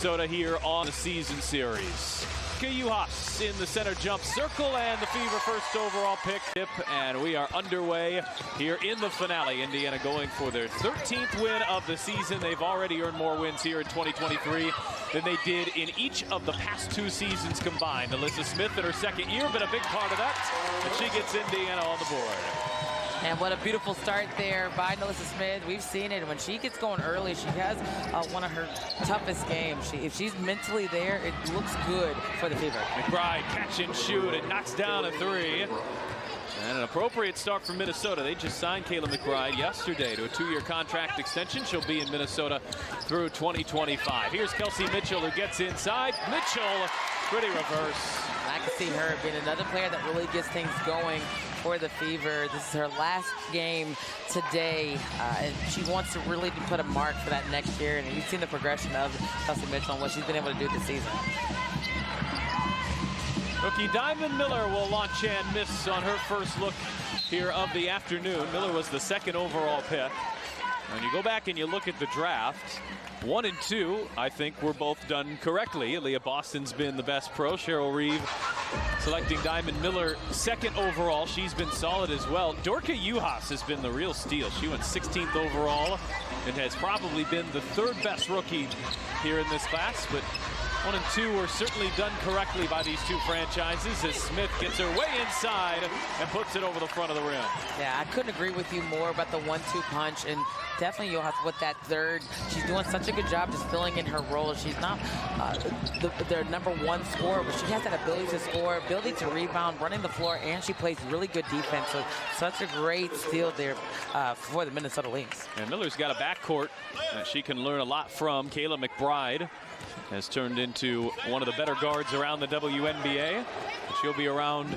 Minnesota here on the season series. Yuav in the center jump circle, and the Fever first overall pick. And we are underway here in the finale. Indiana going for their 13th win of the season. They've already earned more wins here in 2023 than they did in each of the past two seasons combined. Alyssa Smith in her second year been a big part of that, and she gets Indiana on the board. And what a beautiful start there by Alyssa Smith. We've seen it. When she gets going early, she has one of her toughest games. If she's mentally there, it looks good for the Fever. McBride catch and shoot. It knocks down a three. And an appropriate start from Minnesota. They just signed Kayla McBride yesterday to a 2-year contract extension. She'll be in Minnesota through 2025. Here's Kelsey Mitchell who gets inside. Mitchell, pretty reverse. I can see her being another player that really gets things going for the Fever. This is her last game today, and she wants to really put a mark for that next year. And you've seen the progression of Kelsey Mitchell and what she's been able to do this season. Rookie Diamond Miller will launch and miss on her first look here of the afternoon. Miller was the second overall pick. When you go back and you look at the draft, 1 and 2, I think, were both done correctly. Leah Boston's been the best pro. Cheryl Reeve selecting Diamond Miller second overall. She's been solid as well. Dorka Yuav has been the real steal. She went 16th overall and has probably been the third best rookie here in this class. But 1 and 2 were certainly done correctly by these two franchises as Smith gets her way inside and puts it over the front of the rim. Yeah, I couldn't agree with you more about the 1-2 punch, and definitely Yuav with that third. She's doing such a good job just filling in her role. She's not their #1 scorer, but she has that ability to score, ability to rebound, running the floor, and she plays really good defense. So such a great steal there for the Minnesota Lynx. And Miller's got a backcourt that she can learn a lot from. Kayla McBride has turned into one of the better guards around the WNBA. She'll be around,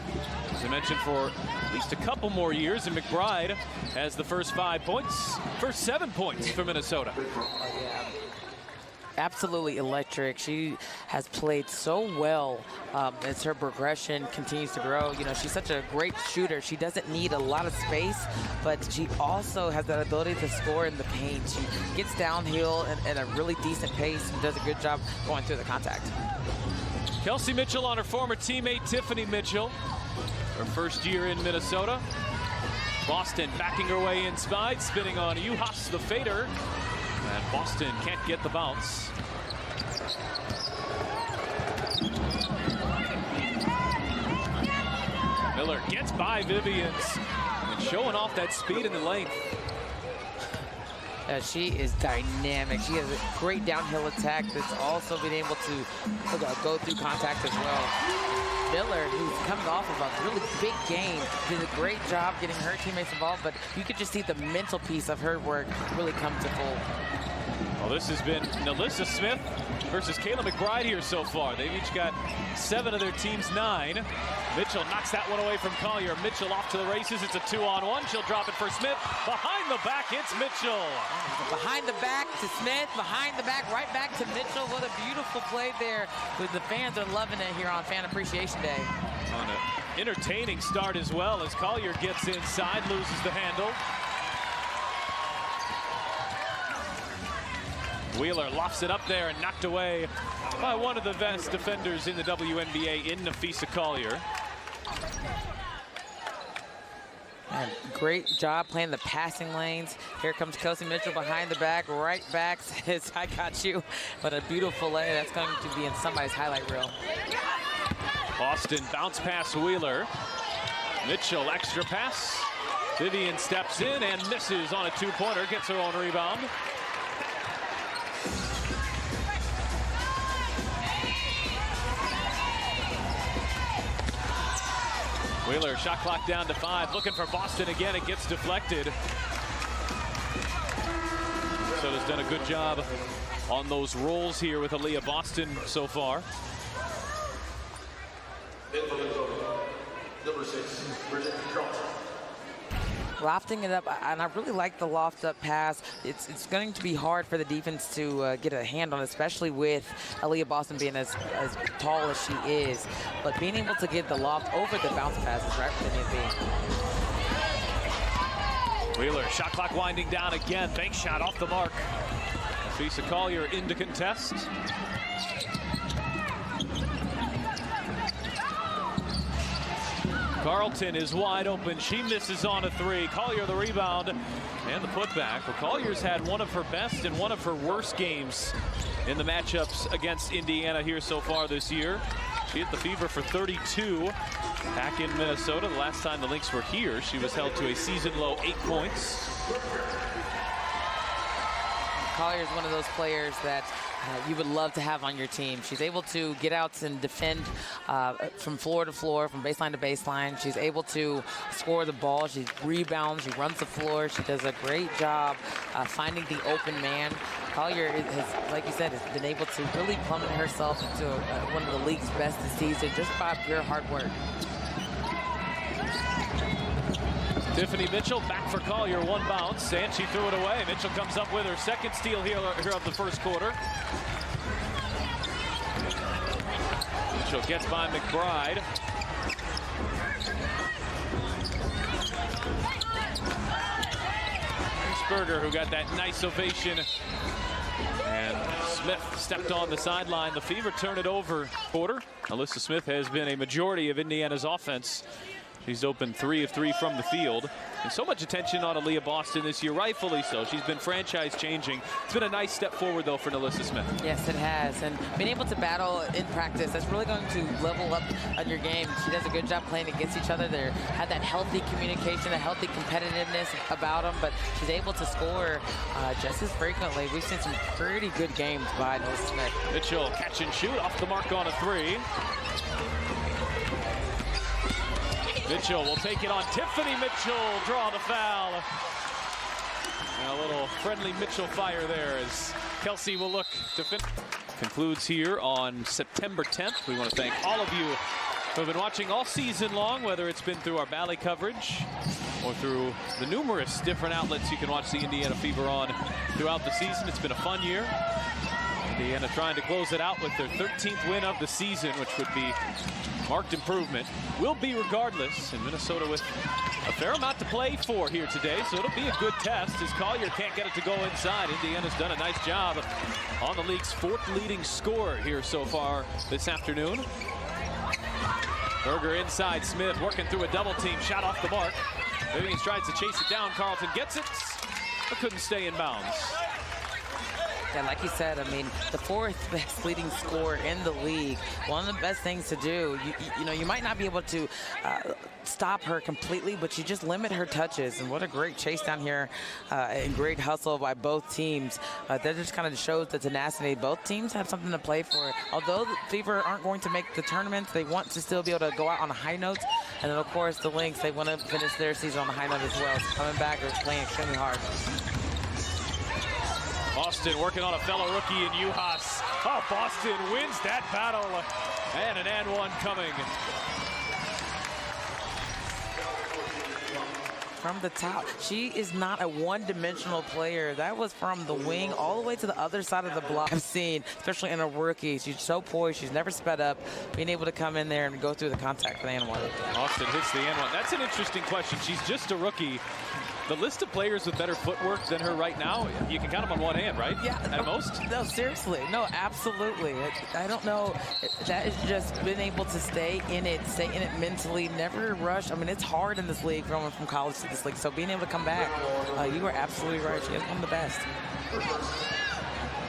as I mentioned, for at least a couple more years. And McBride has the first 7 points for Minnesota. Yeah. Absolutely electric. She has played so well as her progression continues to grow. You know, she's such a great shooter. She doesn't need a lot of space, but she also has that ability to score in the paint. She gets downhill at a really decent pace and does a good job going through the contact. Kelsey Mitchell on her former teammate Tiffany Mitchell. Her first year in Minnesota. Boston backing her way inside, spinning on Yuav, the fader. And Boston can't get the bounce. Miller gets by Vivians and showing off that speed in the lane. She is dynamic. She has a great downhill attack that's also been able to go through contact as well. Miller, who's coming off of a really big game, did a great job getting her teammates involved, but you could just see the mental piece of her work really come to full. Well, this has been Alyssa Smith versus Kayla McBride here so far. They've each got 7 of their team's 9. Mitchell knocks that one away from Collier. Mitchell off to the races. It's a 2-on-1. She'll drop it for Smith. Behind the back, it's Mitchell. Behind the back to Smith. Behind the back, right back to Mitchell. What a beautiful play there. The fans are loving it here on Fan Appreciation Day. On an entertaining start as well as Collier gets inside, loses the handle. Wheeler lofts it up there and knocked away by one of the best defenders in the WNBA in Napheesa Collier. Man, great job playing the passing lanes. Here comes Kelsey Mitchell behind the back, right back says, I got you. But a beautiful lay. That's going to be in somebody's highlight reel. Boston bounce pass Wheeler. Mitchell extra pass. Vivian steps in and misses on a 2-pointer, gets her own rebound. Wheeler, shot clock down to 5, looking for Boston again. It gets deflected. Minnesota's done a good job on those rolls here with Aaliyah Boston so far. Number 6, Bridget Charlton. Lofting it up, and I really like the loft up pass. It's going to be hard for the defense to get a hand on, especially with Aaliyah Boston being as tall as she is. But being able to get the loft over the bounce pass is right where they need to be. Wheeler, shot clock winding down again. Bank shot off the mark. Fisa Collier into contest. Carlton is wide open. She misses on a three. Collier the rebound and the putback. Well, Collier's had one of her best and one of her worst games in the matchups against Indiana here so far this year. She hit the Fever for 32 back in Minnesota. The last time the Lynx were here, she was held to a season-low 8 points. Collier is one of those players that you would love to have on your team. She's able to get out and defend from floor to floor, from baseline to baseline. She's able to score the ball. She rebounds. She runs the floor. She does a great job finding the open man. Collier has, like you said, has been able to really plummet herself into one of the league's best this season just by pure hard work. Tiffany Mitchell back for Collier, one bounce, and she threw it away. Mitchell comes up with her second steal here of the first quarter. Mitchell gets by McBride. Berger, who got that nice ovation. And Smith stepped on the sideline. The Fever turn it over. Quarter. Alyssa Smith has been a majority of Indiana's offense. She's opened 3 of 3 from the field. And so much attention on Aaliyah Boston this year, rightfully so. She's been franchise changing. It's been a nice step forward, though, for Alyssa Smith. Yes, it has. And being able to battle in practice, that's really going to level up on your game. She does a good job playing against each other. They have that healthy communication, a healthy competitiveness about them, but she's able to score just as frequently. We've seen some pretty good games by Alyssa Smith. Mitchell catch and shoot off the mark on a 3. Mitchell will take it on Tiffany Mitchell, draw the foul. And a little friendly Mitchell fire there as Kelsey will look to finish. Concludes here on September 10th. We want to thank all of you who have been watching all season long, whether it's been through our Valley coverage or through the numerous different outlets you can watch the Indiana Fever on throughout the season. It's been a fun year. Indiana trying to close it out with their 13th win of the season, which would be marked improvement. Will be regardless, and Minnesota with a fair amount to play for here today, so it'll be a good test as Collier can't get it to go inside. Indiana's done a nice job on the league's 4th leading scorer here so far this afternoon. Berger inside, Smith working through a double team, shot off the mark. Vivians tries to chase it down, Carlton gets it, but couldn't stay in bounds. Yeah, like you said, I mean, the 4th best leading scorer in the league. One of the best things to do, you know, you might not be able to stop her completely, but you just limit her touches. And what a great chase down here and great hustle by both teams. That just kind of shows the tenacity. Both teams have something to play for. Although the Fever aren't going to make the tournament, they want to still be able to go out on a high note. And then, of course, the Lynx, they want to finish their season on a high note as well. So coming back, they're playing extremely hard. Boston working on a fellow rookie in Juhas. Oh, Boston wins that battle. And an and one coming. From the top, she is not a one-dimensional player. That was from the wing all the way to the other side of the block. I've seen, especially in a rookie. She's so poised. She's never sped up. Being able to come in there and go through the contact for the and one. Boston hits the and one. That's an interesting question. She's just a rookie. The list of players with better footwork than her right now, you can count them on one hand, right? Yeah. At most? No, seriously. No, absolutely. I don't know. That is just being able to stay in it mentally, never rush. I mean, it's hard in this league going from college to this league. So being able to come back, you are absolutely right. She is one of the best.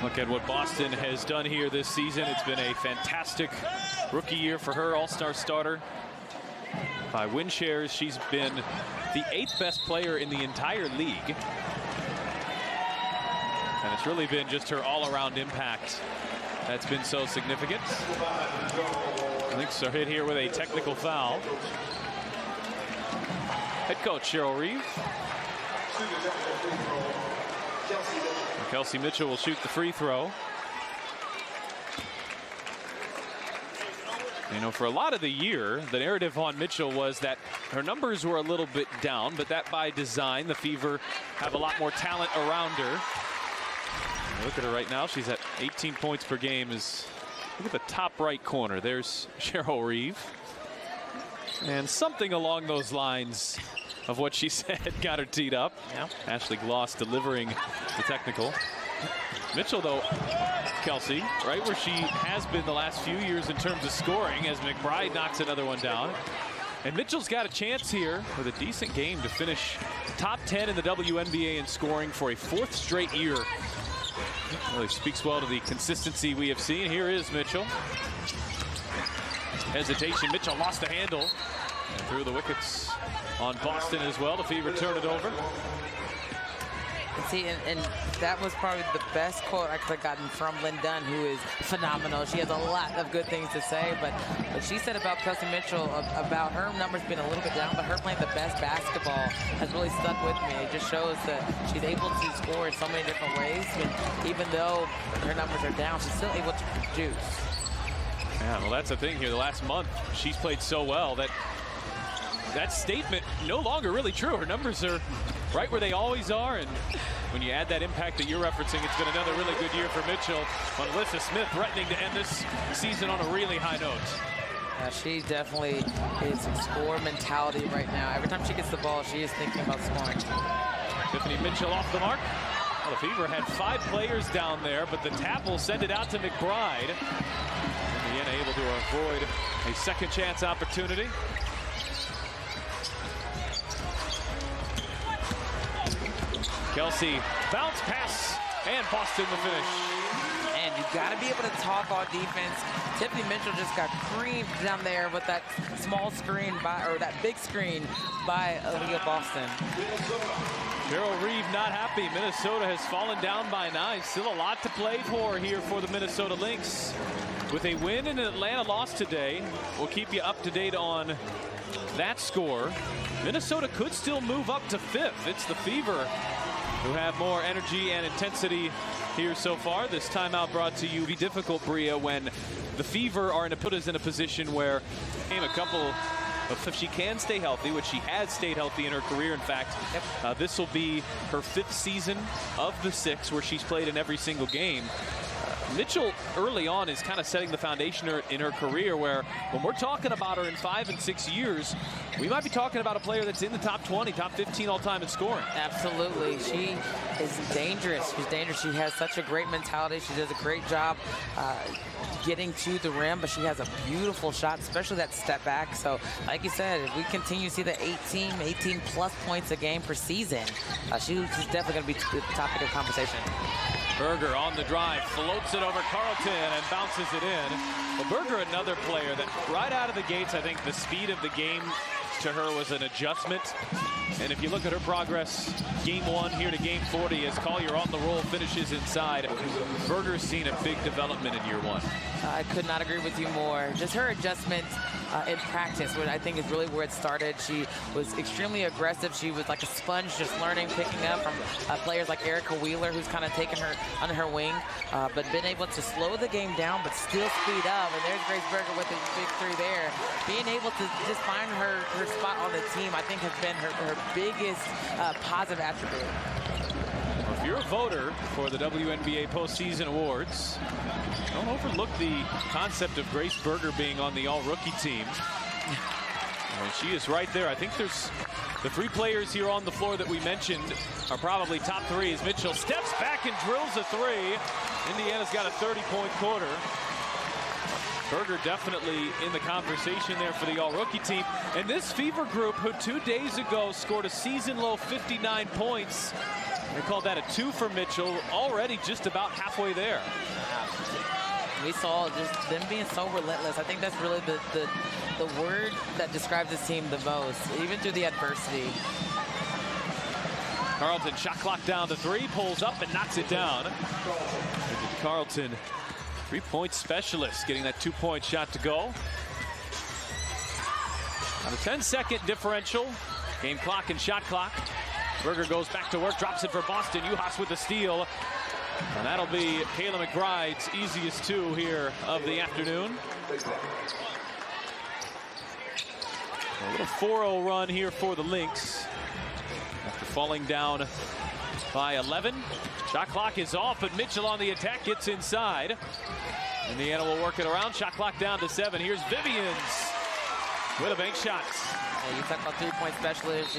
Look at what Boston has done here this season. It's been a fantastic rookie year for her, all-star starter. By win shares, she's been the 8th best player in the entire league. And it's really been just her all-around impact that's been so significant. Lynx are hit here with a technical foul. Head coach Cheryl Reeve. Kelsey Mitchell will shoot the free throw. You know, for a lot of the year, the narrative on Mitchell was that her numbers were a little bit down, but that by design. The Fever have a lot more talent around her. Look at her right now. She's at 18 points per game. Look at the top right corner. There's Cheryl Reeve. And something along those lines of what she said got her teed up. Yeah. Ashley Gloss delivering the technical. Mitchell, though, Kelsey, right where she has been the last few years in terms of scoring, as McBride knocks another one down. And Mitchell's got a chance here with a decent game to finish top 10 in the WNBA in scoring for a 4th straight year. Really speaks well to the consistency we have seen. Here is Mitchell. Hesitation. Mitchell lost the handle and threw the wickets on Boston as well. The Fever turn it over. And see, and that was probably the best quote I could have gotten from Lynn Dunn, who is phenomenal. She has a lot of good things to say, but what she said about Kelsey Mitchell, about her numbers being a little bit down, but her playing the best basketball has really stuck with me. It just shows that she's able to score in so many different ways, and even though her numbers are down, she's still able to produce. Yeah, well, that's the thing here. The last month, she's played so well that that statement no longer really true. Her numbers are right where they always are, and when you add that impact that you're referencing, it's been another really good year for Mitchell. On Alyssa Smith threatening to end this season on a really high note. She definitely is score mentality right now. Every time she gets the ball, she is thinking about scoring. Tiffany Mitchell off the mark. Well, the Fever had 5 players down there, but the tap will send it out to McBride. Indiana able to avoid a second chance opportunity. Kelsey, bounce pass, and Boston the finish. And you got to be able to talk on defense. Tiffany Mitchell just got creamed down there with that small screen or that big screen by Aaliyah Boston. Carol Reeve not happy. Minnesota has fallen down by 9. Still a lot to play for here for the Minnesota Lynx. With a win and an Atlanta loss today, we'll keep you up to date on that score. Minnesota could still move up to 5th. It's the Fever who have more energy and intensity here so far. This timeout brought to you. Be difficult, Bria, when the Fever are put us in a position where a couple of, if she can stay healthy, which she has stayed healthy in her career, in fact, this will be her 5th season of the 6 where she's played in every single game. Mitchell early on is kind of setting the foundation in her career, where when we're talking about her in 5 and 6 years, we might be talking about a player that's in the top 20, top 15 all time in scoring. Absolutely. She is dangerous. She's dangerous. She has such a great mentality. She does a great job getting to the rim, but she has a beautiful shot, especially that step back. So like you said, if we continue to see the 18 plus points a game per season, she's definitely going to be the topic of conversation. Berger on the drive, floats it over Carlton and bounces it in. Well, Berger, another player that right out of the gates, I think the speed of the game to her was an adjustment. And if you look at her progress, game 1 here to game 40, as Collier on the roll finishes inside, Berger's seen a big development in year 1. I could not agree with you more. Just her adjustment in practice, which I think is really where it started. She was extremely aggressive. She was like a sponge, just learning, picking up from players like Erica Wheeler, who's kind of taken her under her wing, but been able to slow the game down, but still speed up. And there's Grace Berger with a big 3 there. Being able to just find her spot on the team, I think, has been her biggest positive attribute. Well, if you're a voter for the WNBA postseason awards, don't overlook the concept of Grace Berger being on the all-rookie team. And she is right there. I think there's the 3 players here on the floor that we mentioned are probably top 3 as Mitchell steps back and drills a 3. Indiana's got a 30-point quarter. Berger definitely in the conversation there for the all-rookie team. And this Fever group, who 2 days ago scored a season-low 59 points, they called that a 2 for Mitchell, already just about halfway there. We saw just them being so relentless. I think that's really the word that describes this team the most, even through the adversity. Carlton, shot clock down to 3, pulls up and knocks it down. Carlton, 3-point specialist, getting that 2-point shot to go. On a 10-second differential, game clock and shot clock. Berger goes back to work, drops it for Boston. Juhas with the steal. And that'll be Kayla McBride's easiest 2 here of the afternoon. A little 4-0 run here for the Lynx after falling down by 11. Shot clock is off, but Mitchell on the attack gets inside. Indiana will work it around. Shot clock down to 7. Here's Vivians with a bank shot. You talk about 3-point specialist.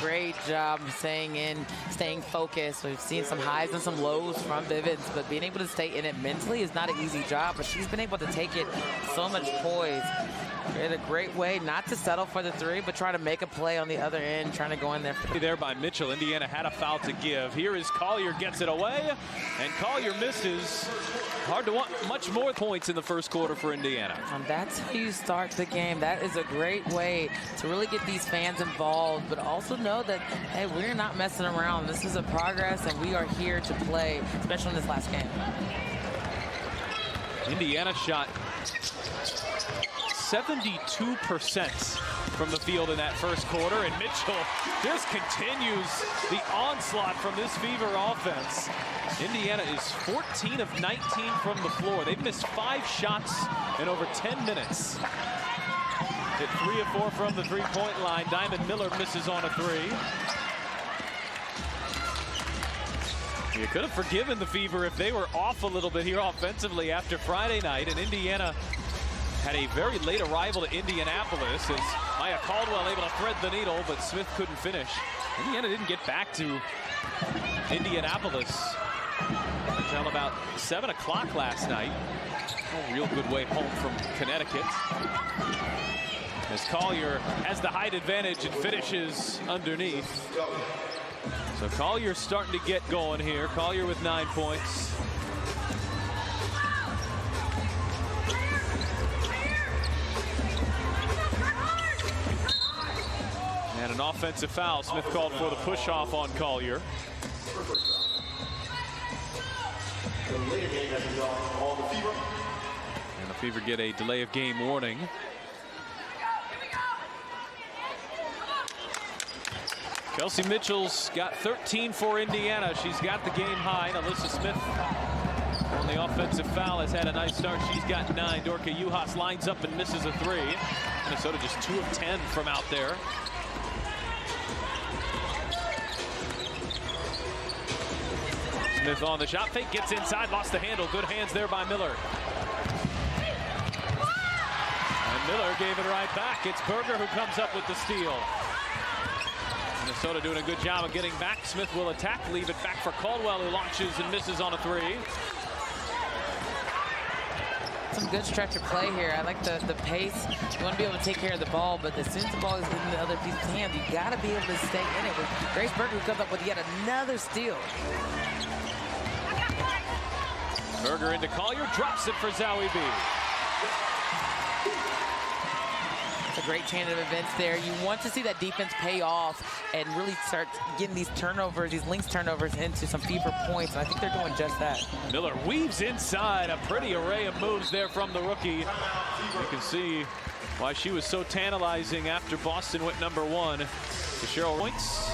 Great job staying in, staying focused. We've seen some highs and some lows from Bivens, but being able to stay in it mentally is not an easy job, but she's been able to take it so much poise. In a great way not to settle for the three, but try to make a play on the other end, trying to go in there. There by Mitchell. Indiana had a foul to give. Here is Collier, gets it away, and Collier misses. Hard to want much more points in the first quarter for Indiana. And that's how you start the game. That is a great way to really get these fans involved, but also know that, hey, we're not messing around. This is a progress, and we are here to play, especially in this last game. Indiana shot 72% from the field in that first quarter, and Mitchell just continues the onslaught from this Fever offense. Indiana is 14 of 19 from the floor. They've missed 5 shots in over 10 minutes. Hit 3 of 4 from the three-point line. Diamond Miller misses on a 3. You could have forgiven the Fever if they were off a little bit here offensively after Friday night, and Indiana had a very late arrival to Indianapolis as Maya Caldwell able to thread the needle, but Smith couldn't finish. Indiana didn't get back to Indianapolis until about 7 o'clock last night. A real good way home from Connecticut. As Collier has the height advantage and finishes underneath. So Collier's starting to get going here. Collier with 9 points. And an offensive foul. Smith called for the push-off on Collier. And the Fever get a delay of game warning. Kelsey Mitchell's got 13 for Indiana. She's got the game high. Alyssa Smith on the offensive foul has had a nice start. She's got 9. Dorka Juhas lines up and misses a 3. Minnesota just 2 of 10 from out there. Smith on the shot fake, gets inside, lost the handle. Good hands there by Miller. And Miller gave it right back. It's Berger who comes up with the steal. Minnesota doing a good job of getting back. Smith will attack, leave it back for Caldwell, who launches and misses on a 3. Some good stretch of play here. I like the pace. You want to be able to take care of the ball, but as soon as the ball is in the other people's hands, you got to be able to stay in it. With Grace Berger who comes up with yet another steal. Berger into Collier, drops it for Zowie B. It's a great chain of events there. You want to see that defense pay off and really start getting these turnovers, these Lynx turnovers into some Fever points, and I think they're doing just that. Miller weaves inside. A pretty array of moves there from the rookie. You can see why she was so tantalizing after Boston went #1 to Cheryl points.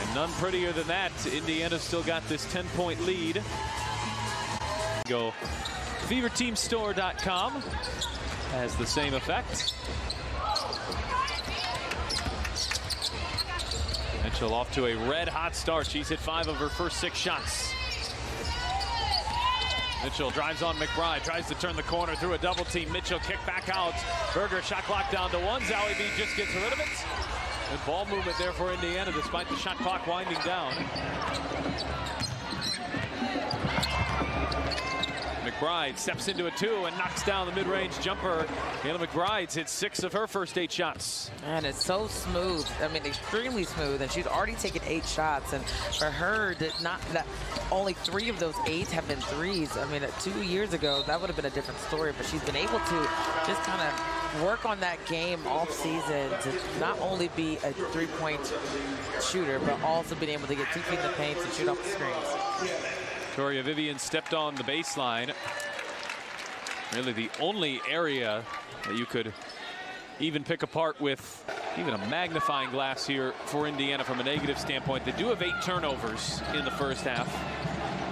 And none prettier than that. Indiana still got this 10-point lead. Go feverteamstore.com has the same effect. Mitchell off to a red-hot start. She's hit 5 of her first 6 shots. Mitchell drives on McBride, tries to turn the corner through a double team. Mitchell kick back out. Berger shot clock down to 1. Zowie B just gets rid of it. And ball movement there for Indiana despite the shot clock winding down. McBride steps into a 2 and knocks down the mid-range jumper. Kayla McBride's hit 6 of her first 8 shots. And it's so smooth. I mean, extremely smooth. And she's already taken 8 shots. And for her, only 3 of those 8 have been threes. I mean, 2 years ago, that would have been a different story. But she's been able to just kind of work on that game off season to not only be a 3-point shooter, but also being able to get 2 feet in the paint and shoot off the screens. Victoria Vivian stepped on the baseline. Really the only area that you could even pick apart with even a magnifying glass here for Indiana from a negative standpoint. They do have 8 turnovers in the first half.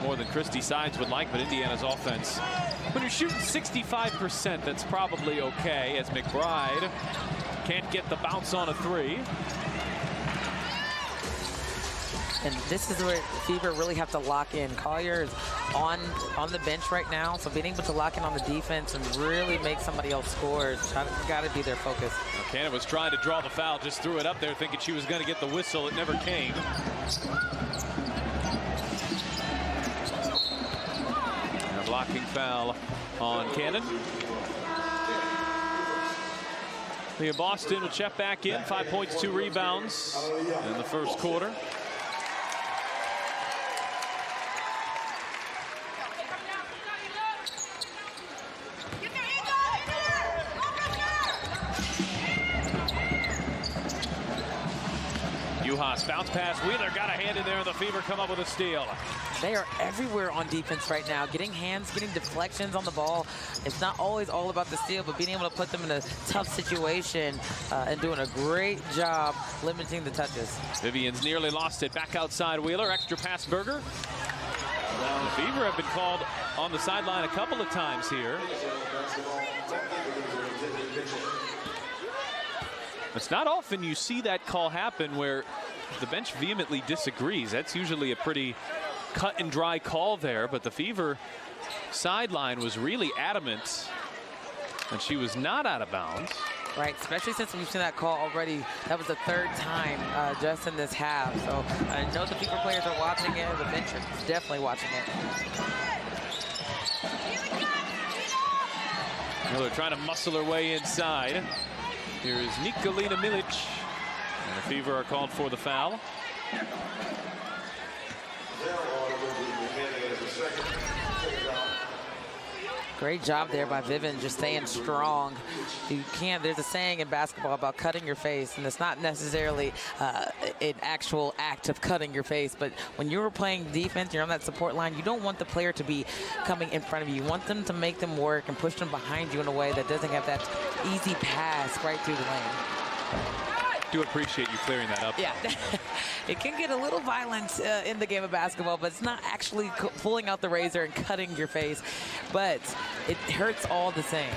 More than Christy Sides would like, but Indiana's offense, when you're shooting 65%, that's probably okay, as McBride can't get the bounce on a 3. And this is where Fever really have to lock in. Collier is on the bench right now, so being able to lock in on the defense and really make somebody else score has got to be their focus. Now, Cannon was trying to draw the foul, just threw it up there thinking she was going to get the whistle. It never came. And a blocking foul on Cannon. Leah Boston will check back in. 5 points, 2 rebounds in the first quarter. Bounce pass. Wheeler got a hand in there, and the Fever come up with a steal. They are everywhere on defense right now, getting hands, getting deflections on the ball. It's not always all about the steal, but being able to put them in a tough situation and doing a great job limiting the touches. Vivian's nearly lost it. Back outside Wheeler. Extra pass Berger. The Fever have been called on the sideline a couple of times here. It's not often you see that call happen where the bench vehemently disagrees. That's usually a pretty cut and dry call there, but the Fever sideline was really adamant, and she was not out of bounds. Right, especially since we've seen that call already. That was the 3rd time just in this half. So I know the Fever players are watching it. The bench is definitely watching it. Miller trying to muscle her way inside. Here is Nikolina Milic, and the Fever are called for the foul. Great job there by Vivian, just staying strong. You can't, there's a saying in basketball about cutting your face, and it's not necessarily an actual act of cutting your face, but when you're playing defense, you're on that support line, you don't want the player to be coming in front of you. You want them to make them work and push them behind you in a way that doesn't have that easy pass right through the lane. Do appreciate you clearing that up. Yeah, it can get a little violent in the game of basketball, but it's not actually pulling out the razor and cutting your face, but it hurts all the same.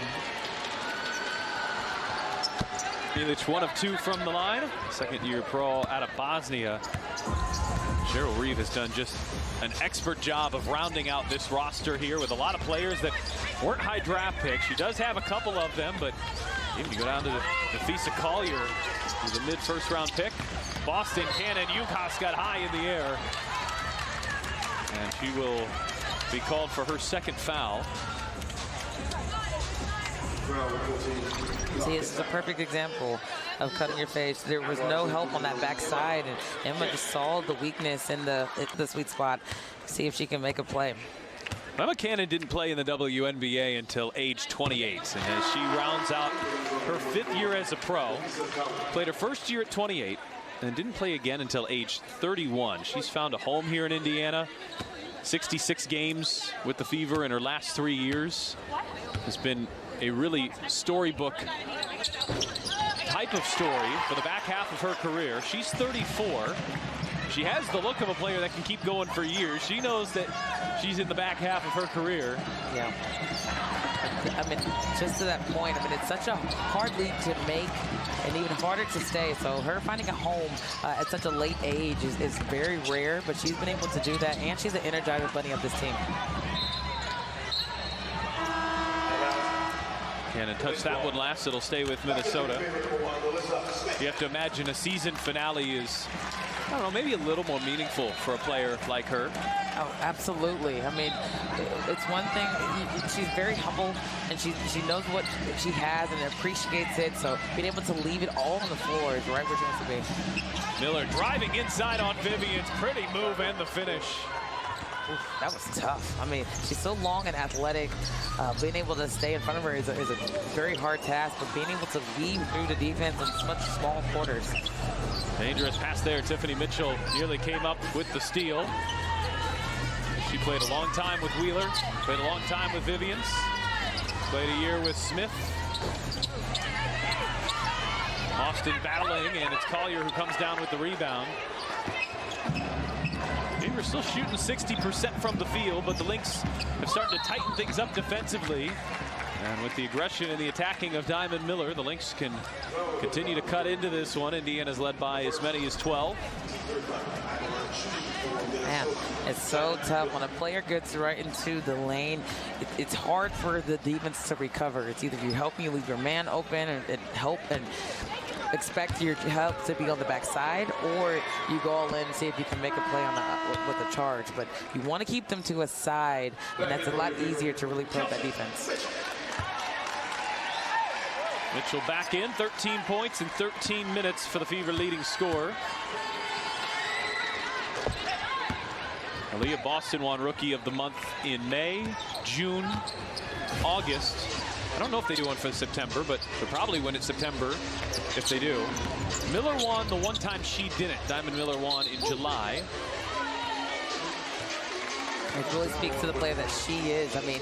Milic 1 of 2 from the line. Second-year pro out of Bosnia. Cheryl Reeve has done just an expert job of rounding out this roster here with a lot of players that weren't high draft picks. She does have a couple of them, but even you go down to the Fisa Collier, who's a mid-first round pick. Boston, Cannon, Yukas got high in the air. And she will be called for her 2nd foul. See, this is a perfect example of cutting your face. There was no help on that backside, and Emma just saw the weakness in the sweet spot. See if she can make a play. Emma Cannon didn't play in the WNBA until age 28, and as she rounds out her 5th year as a pro, played her first year at 28, and didn't play again until age 31. She's found a home here in Indiana. 66 games with the Fever in her last 3 years. It's been a really storybook type of story for the back half of her career. She's 34. She has the look of a player that can keep going for years. She knows that she's in the back half of her career. Yeah. I mean, just to that point, I mean, it's such a hard league to make and even harder to stay. So her finding a home at such a late age is very rare, but she's been able to do that, and she's the energizer bunny of this team. Cannon touched that one last. It'll stay with Minnesota. You have to imagine a season finale is, I don't know, maybe a little more meaningful for a player like her. Oh, absolutely. I mean, it's one thing. She's very humble, and she knows what she has and appreciates it. So being able to leave it all on the floor is right where she wants to be. Miller driving inside on Vivian's pretty move and the finish. Oof, that was tough. I mean, she's so long and athletic. Being able to stay in front of her is a very hard task, but being able to weave through the defense in such small quarters. Dangerous pass there. Tiffany Mitchell nearly came up with the steal. She played a long time with Wheeler, played a long time with Vivians, played a year with Smith. Austin battling, and it's Collier who comes down with the rebound. We're still shooting 60% from the field, but the Lynx have started to tighten things up defensively. And with the aggression and the attacking of Diamond Miller, the Lynx can continue to cut into this one. Indiana's led by as many as 12. Man, it's so tough when a player gets right into the lane. It's hard for the defense to recover. It's either you leave your man open and help and expect your help to be on the backside, or you go all in and see if you can make a play on with a charge. But you want to keep them to a side, and that's a lot easier to really play that defense. Mitchell back in, 13 points in 13 minutes for the Fever leading scorer. Aaliyah Boston won Rookie of the Month in May, June, August. I don't know if they do one for September, but they'll probably win it September if they do. Miller won the one time she didn't. Diamond Miller won in July. It really speaks to the player that she is. I mean,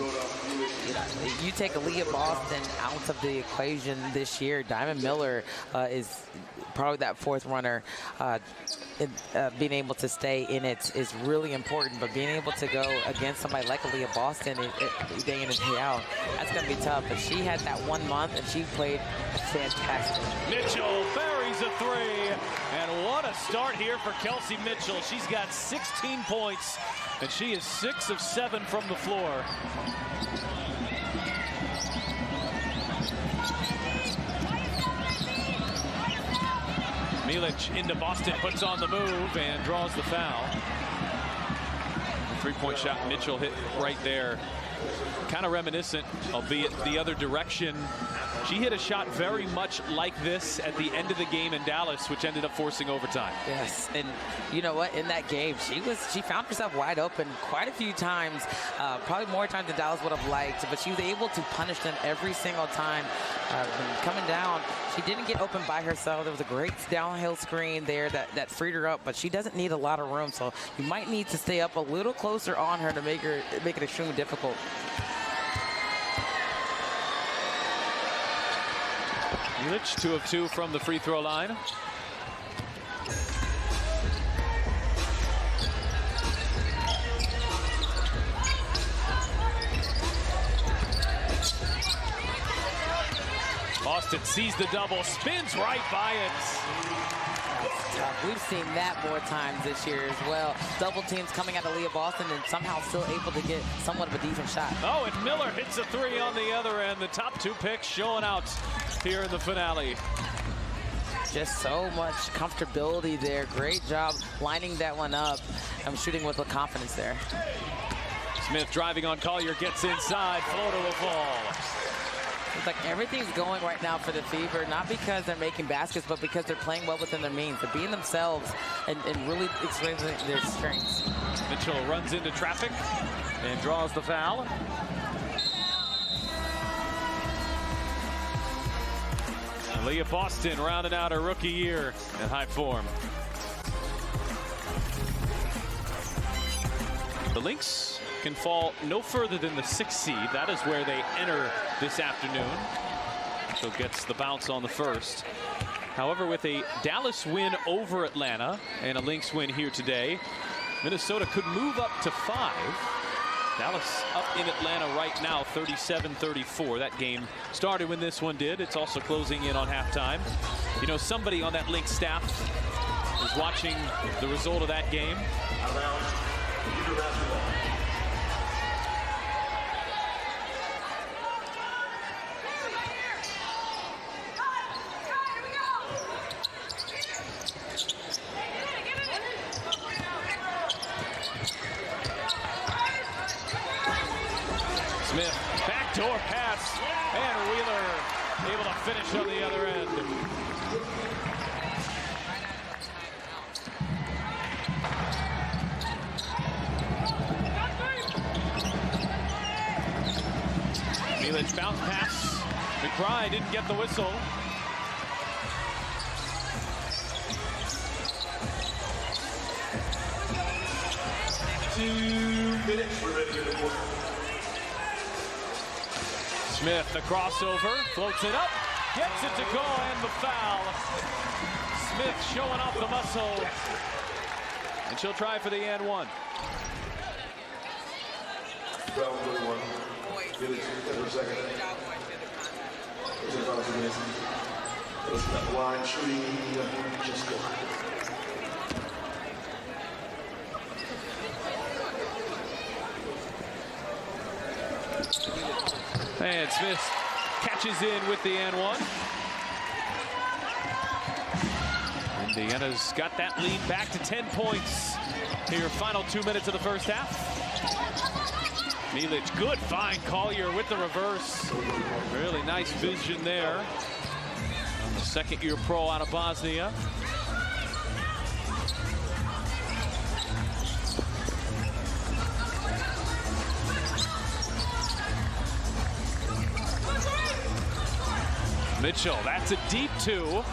you take Aaliyah Boston out of the equation this year, Diamond Miller is probably that fourth runner. Being able to stay in it is really important, but being able to go against somebody like Aaliyah Boston day in and day out, that's going to be tough. But she had that 1 month, and she played fantastic. Mitchell buries a three, and what a start here for Kelsey Mitchell. She's got 16 points, and she is 6 of 7 from the floor. Milic into Boston, puts on the move and draws the foul. Three-point shot Mitchell hit right there. Kind of reminiscent, albeit the other direction. She hit a shot very much like this at the end of the game in Dallas, which ended up forcing overtime. Yes, and you know what? In that game, she found herself wide open quite a few times, probably more times than Dallas would have liked, but she was able to punish them every single time. Coming down, she didn't get open by herself. There was a great downhill screen there that freed her up, but she doesn't need a lot of room, so you might need to stay up a little closer on her to make it extremely difficult. Milic, 2 of 2 from the free throw line. Boston sees the double, spins right by it. We've seen that more times this year as well. Double teams coming out of Aaliyah Boston and somehow still able to get somewhat of a decent shot. Oh, and Miller hits a three on the other end. The top 2 picks showing out here in the finale. Just so much comfortability there. Great job lining that one up. I'm shooting with the confidence there. Smith driving on Collier, gets inside, floater will fall. It's like everything's going right now for the Fever, not because they're making baskets, but because they're playing well within their means. They're being themselves and really experiencing their strengths. Mitchell runs into traffic and draws the foul. Aaliyah Boston rounding out her rookie year in high form. The Lynx can fall no further than the 6th seed. That is where they enter this afternoon. So gets the bounce on the first. However, with a Dallas win over Atlanta and a Lynx win here today, Minnesota could move up to 5. Dallas up in Atlanta right now, 37-34. That game started when this one did. It's also closing in on halftime. You know, somebody on that Lynx staff is watching the result of that game. Smith, backdoor pass, and Wheeler able to finish on the other end. Milic bounce pass. McBride didn't get the whistle. Smith, the crossover, floats it up, gets it to go, and the foul. Smith showing off the muscle, and she'll try for the and one. And Smith catches in with the and one. Indiana's got that lead back to 10 points here, final 2 minutes of the first half. Milic, good find. Collier with the reverse. Really nice vision there. The second-year pro out of Bosnia. Mitchell, that's a deep two.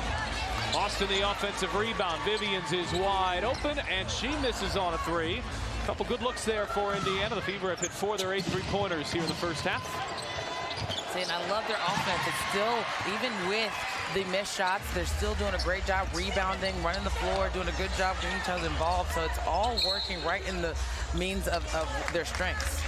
Austin the offensive rebound. Vivians is wide open, and she misses on a three. A couple good looks there for Indiana. The Fever have hit 4 of their 8 3-pointers here in the first half. And I love their offense. It's still, even with the missed shots, they're still doing a great job rebounding, running the floor, doing a good job getting each other involved. So it's all working right in the means of their strengths.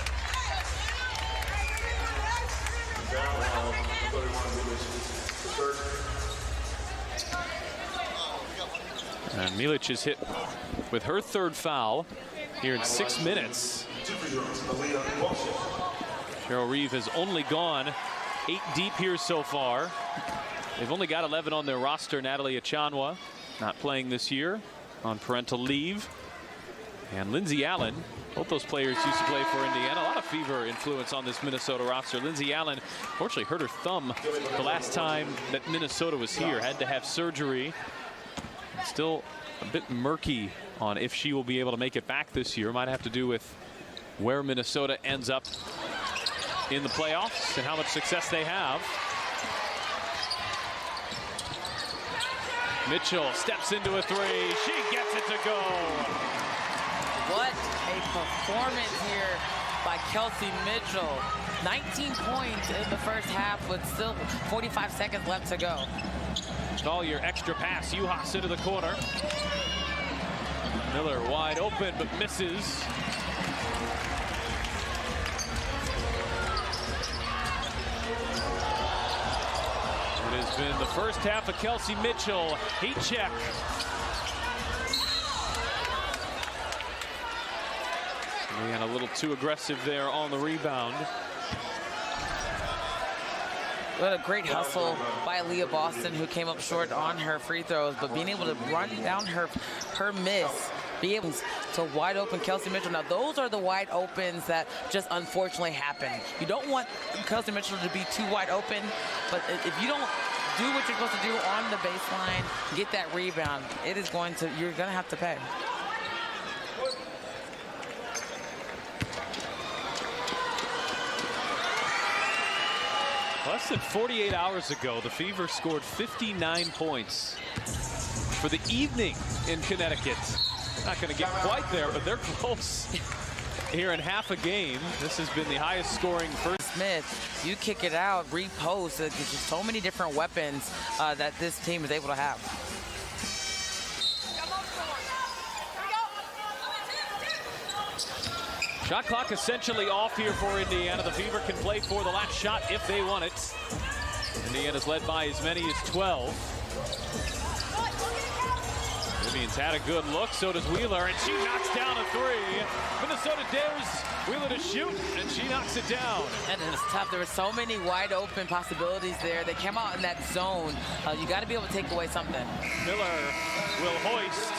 And Milic is hit with her 3rd foul here in 6 minutes. Cheryl Reeve has only gone 8 deep here so far. They've only got 11 on their roster. Natalie Achanwa not playing this year on parental leave. And Lindsay Allen, both those players used to play for Indiana. A lot of Fever influence on this Minnesota roster. Lindsay Allen, fortunately, hurt her thumb the last time that Minnesota was here. Had to have surgery. Still a bit murky on if she will be able to make it back this year. Might have to do with where Minnesota ends up in the playoffs and how much success they have. Mitchell steps into a three. She gets it to go. What a performance here by Kelsey Mitchell. 19 points in the first half with still 45 seconds left to go. All your extra pass. Juhas into the corner. Miller wide open, but misses. It has been the first half of Kelsey Mitchell. Heat check. And a little too aggressive there on the rebound. What a great hustle by Aaliyah Boston, who came up short on her free throws, but being able to run down her miss, be able to wide open Kelsey Mitchell. Now, those are the wide opens that just unfortunately happen. You don't want Kelsey Mitchell to be too wide open, but if you don't do what you're supposed to do on the baseline, get that rebound, you're going to have to pay. Less than 48 hours ago, the Fever scored 59 points for the evening in Connecticut. Not going to get quite there, but they're close here in half a game. This has been the highest scoring first. Smith, you kick it out, repost. There's just so many different weapons that this team is able to have. Shot clock essentially off here for Indiana. The Fever can play for the last shot if they want it. Indiana's led by as many as 12. Vivian's had a good look, so does Wheeler, and she knocks down a three. Minnesota dares Wheeler to shoot, and she knocks it down. And it was tough. There were so many wide open possibilities there. They came out in that zone. You got to be able to take away something. Miller will hoist.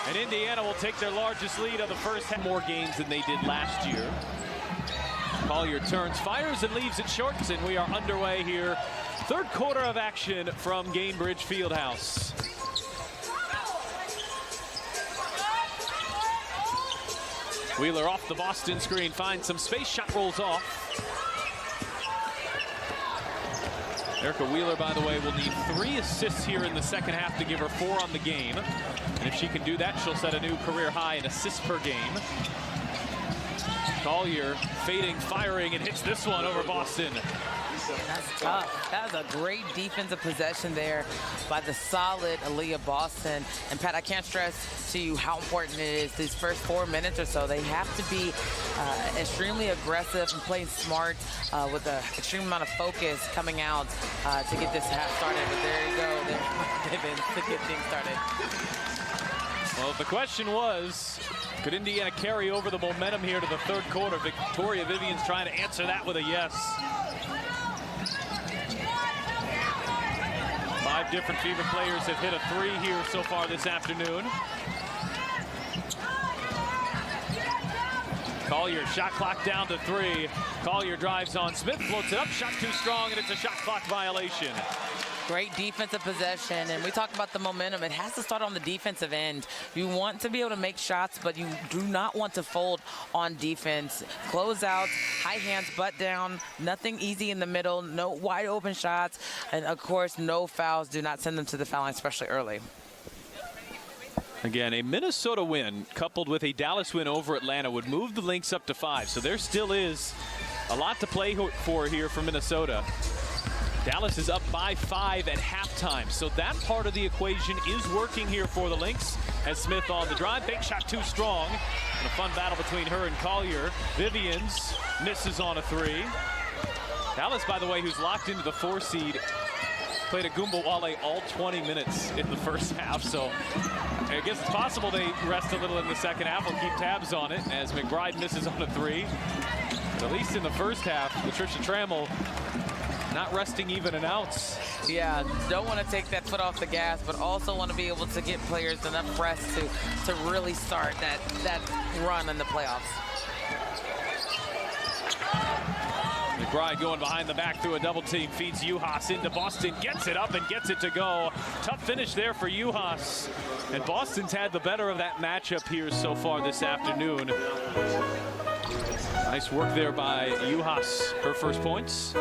And Indiana will take their largest lead of the first half. More games than they did last year. Collier turns, fires, and leaves it short, and we are underway here. 3rd quarter of action from Gainbridge Fieldhouse. Wheeler off the Boston screen, finds some space, shot rolls off. Erica Wheeler, by the way, will need 3 assists here in the second half to give her 4 on the game. And if she can do that, she'll set a new career high in assists per game. Collier fading, firing, and hits this one over Boston. That's tough. That was a great defensive possession there by the solid Aaliyah Boston. And Pat, I can't stress to you how important it is these first 4 minutes or so. They have to be extremely aggressive and playing smart with an extreme amount of focus coming out to get this half started. But there you go. They've been to get things started. Well, the question was, could Indiana carry over the momentum here to the 3rd quarter? Victoria Vivian's trying to answer that with a yes. 5 different Fever players have hit a 3 here so far this afternoon. Collier, shot clock down to 3. Collier drives on Smith, floats it up, shot too strong, and it's a shot clock violation. Great defensive possession, and we talk about the momentum. It has to start on the defensive end. You want to be able to make shots, but you do not want to fold on defense. Close out, high hands, butt down, nothing easy in the middle, no wide open shots, and of course, no fouls. Do not send them to the foul line, especially early. Again, a Minnesota win coupled with a Dallas win over Atlanta would move the Lynx up to 5. So there still is a lot to play for here for Minnesota. Dallas is up by 5 at halftime. So that part of the equation is working here for the Lynx. As Smith on the drive, big shot too strong. And a fun battle between her and Collier. Vivians misses on a 3. Dallas, by the way, who's locked into the 4 seed, played a Goomba Wale all 20 minutes in the first half. So I guess it's possible they rest a little in the second half. We'll keep tabs on it as McBride misses on a 3. But at least in the first half, Patricia Trammell not resting even an ounce. Yeah, don't want to take that foot off the gas, but also want to be able to get players enough rest to really start that run in the playoffs. McBride going behind the back through a double team, feeds Juhas into Boston, gets it up and gets it to go. Tough finish there for Juhas. And Boston's had the better of that matchup here so far this afternoon. Nice work there by Juhas, her first points.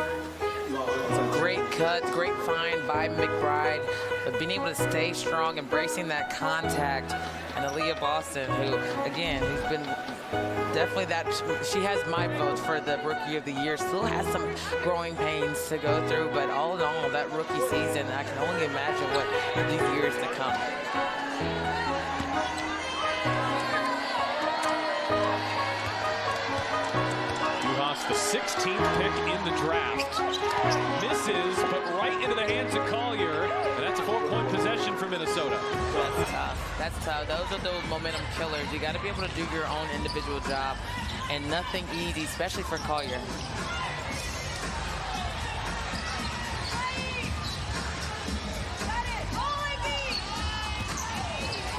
Some great cuts, great find by McBride, but being able to stay strong, embracing that contact. And Aaliyah Boston, who, again, who's been definitely that, she has my vote for the Rookie of the Year. Still has some growing pains to go through, but all in all, that rookie season, I can only imagine what these years to come. The 16th pick in the draft. Misses, but right into the hands of Collier. And that's a 4-point possession for Minnesota. That's tough. That's tough. Those are the momentum killers. You got to be able to do your own individual job. And nothing easy, especially for Collier.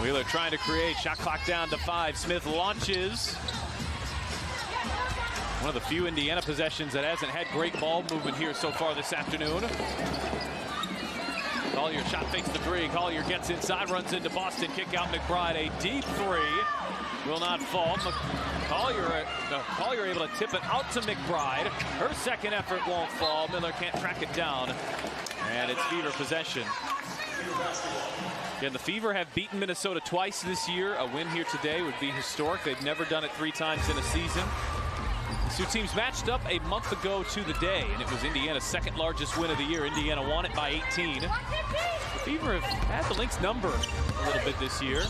Wheeler trying to create. Shot clock down to 5. Smith launches. One of the few Indiana possessions that hasn't had great ball movement here so far this afternoon. Collier shot fakes the 3. Collier gets inside, runs into Boston. Kick out McBride. A deep 3 will not fall. Collier able to tip it out to McBride. Her second effort won't fall. Miller can't track it down. And it's Fever possession. Again, the Fever have beaten Minnesota twice this year. A win here today would be historic. They've never done it 3 times in a season. The 2 teams matched up a month ago to the day, and it was Indiana's second largest win of the year. Indiana won it by 18. The Fever have had the Lynx number a little bit this year.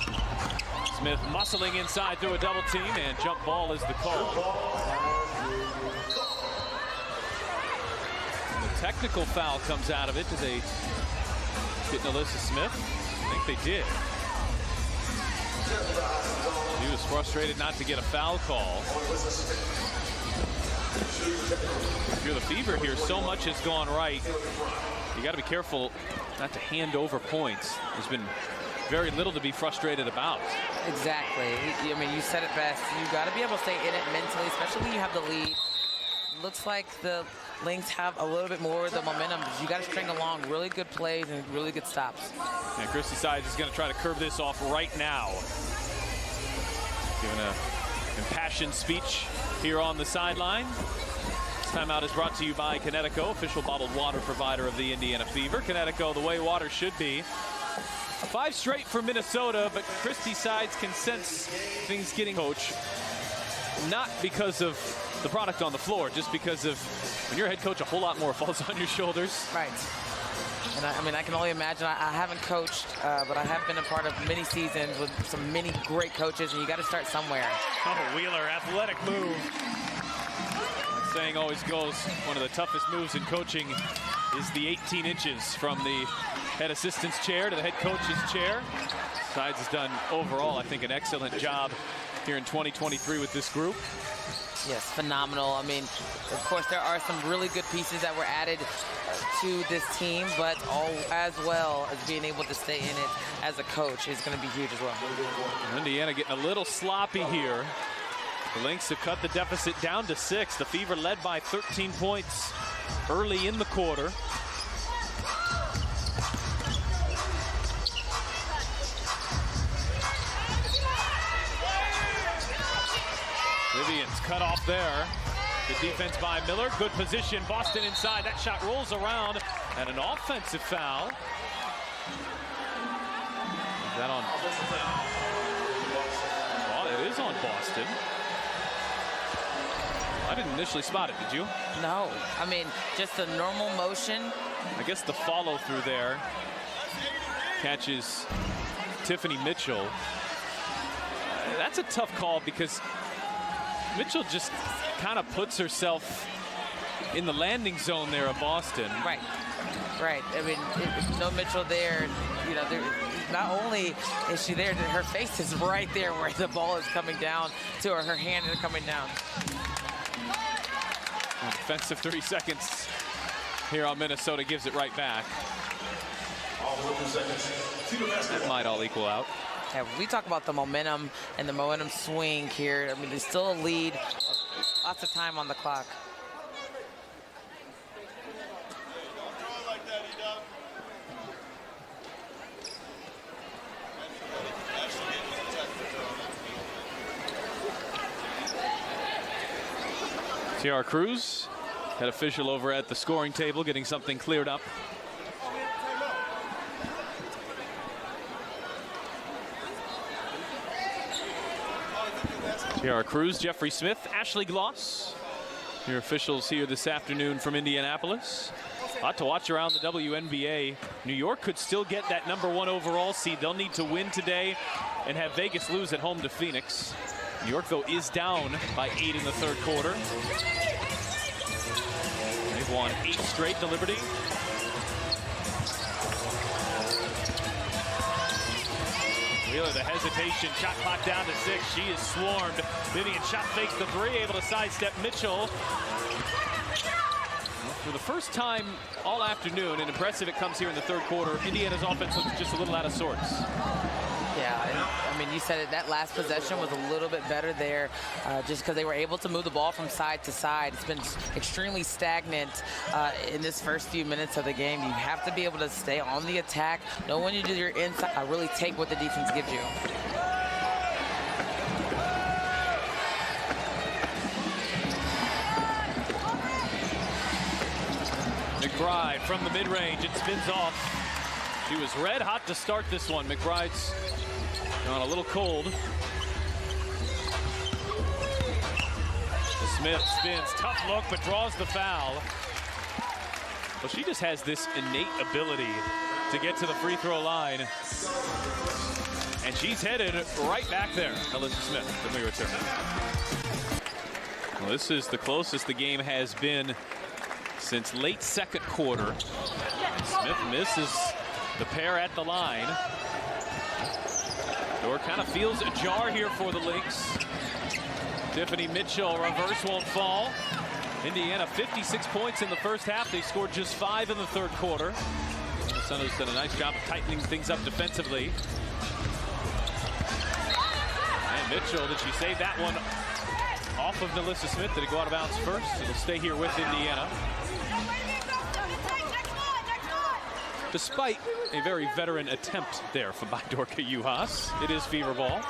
Smith muscling inside through a double team, and jump ball is the call. And the technical foul comes out of it. Did they get Alyssa Smith? I think they did. He was frustrated not to get a foul call. If you're the Fever here, so much has gone right. You got to be careful not to hand over points. There's been very little to be frustrated about. Exactly. I mean, you said it best. You got to be able to stay in it mentally, especially when you have the lead. Looks like the Lynx have a little bit more of the momentum. You got to string along really good plays and really good stops. And Christy Sides is going to try to curve this off right now. Giving an impassioned speech here on the sideline. This timeout is brought to you by Connecticut, official bottled water provider of the Indiana Fever. Connecticut, the way water should be. 5 straight for Minnesota, but Christy Sides can sense things getting coach. Not because of the product on the floor, just because of when you're a head coach, a whole lot more falls on your shoulders. Right. And I mean, I can only imagine. I haven't coached, but I have been a part of many seasons with many great coaches, and you got to start somewhere. Oh, Wheeler, athletic move. The saying always goes, one of the toughest moves in coaching is the 18 inches from the head assistant's chair to the head coach's chair. Sides has done overall, I think, an excellent job here in 2023 with this group. Yes, phenomenal. I mean, of course, there are some really good pieces that were added to this team, but as well as being able to stay in it as a coach is going to be huge as well. Indiana getting a little sloppy here. The Lynx have cut the deficit down to 6. The Fever led by 13 points early in the quarter. Vivian's cut off there. Good defense by Miller. Good position. Boston inside. That shot rolls around. And an offensive foul. Is that on? Well, it is on Boston. I didn't initially spot it, did you? No. I mean, just a normal motion. I guess the follow through there catches Tiffany Mitchell. That's a tough call because Mitchell just kind of puts herself in the landing zone there of Boston. Right. Right. I mean, no Mitchell there. You know, not only is she there, her face is right there where the ball is coming down to her. Her hand is coming down. Defensive 30 seconds here on Minnesota gives it right back. That might all equal out. Yeah, we talk about the momentum and the momentum swing here. I mean, there's still a lead. Lots of time on the clock. T.R. Cruz, head official over at the scoring table, getting something cleared up. T.R. Cruz, Jeffrey Smith, Ashley Gloss, your officials here this afternoon from Indianapolis. A lot to watch around the WNBA. New York could still get that #1 overall seed. They'll need to win today and have Vegas lose at home to Phoenix. New York, though, is down by 8 in the third quarter. They've won 8 straight to Liberty. Wheeler, the hesitation, shot clock down to 6. She is swarmed. Vivian shot fakes the 3, able to sidestep Mitchell. For the first time all afternoon, and impressive it comes here in the third quarter, Indiana's offense looks just a little out of sorts. Yeah, and, I mean, you said it, that last possession was a little bit better there just because they were able to move the ball from side to side. It's been extremely stagnant in this first few minutes of the game. You have to be able to stay on the attack, know when you do your inside, really take what the defense gives you. McBride from the mid-range, it spins off. She was red hot to start this one. McBride's gone a little cold. Smith spins, tough look, but draws the foul. Well, she just has this innate ability to get to the free throw line. And she's headed right back there. Alyssa Smith, when we return. Well, this is the closest the game has been since late second quarter. Smith misses the pair at the line. Door kind of feels ajar here for the Lynx. Tiffany Mitchell, reverse won't fall. Indiana 56 points in the first half. They scored just 5 in the third quarter. The Suns done a nice job of tightening things up defensively. And Mitchell, did she save that one off of Alyssa Smith? Did it go out of bounds first? It'll stay here with Indiana. Despite a very veteran attempt there from by Dorka Juhas, it is Fever ball.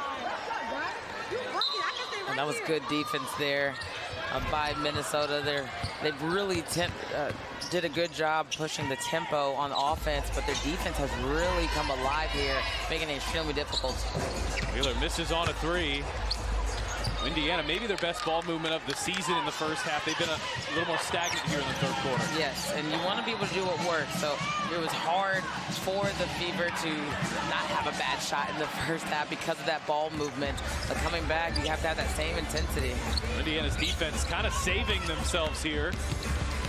And that was good defense there by Minnesota. They really did a good job pushing the tempo on offense, but their defense has really come alive here, making it extremely difficult. Wheeler misses on a 3. Indiana, maybe their best ball movement of the season in the first half. They've been a little more stagnant here in the third quarter. Yes, and you want to be able to do what works. So it was hard for the Fever to not have a bad shot in the first half because of that ball movement. But coming back, you have to have that same intensity. Indiana's defense kind of saving themselves here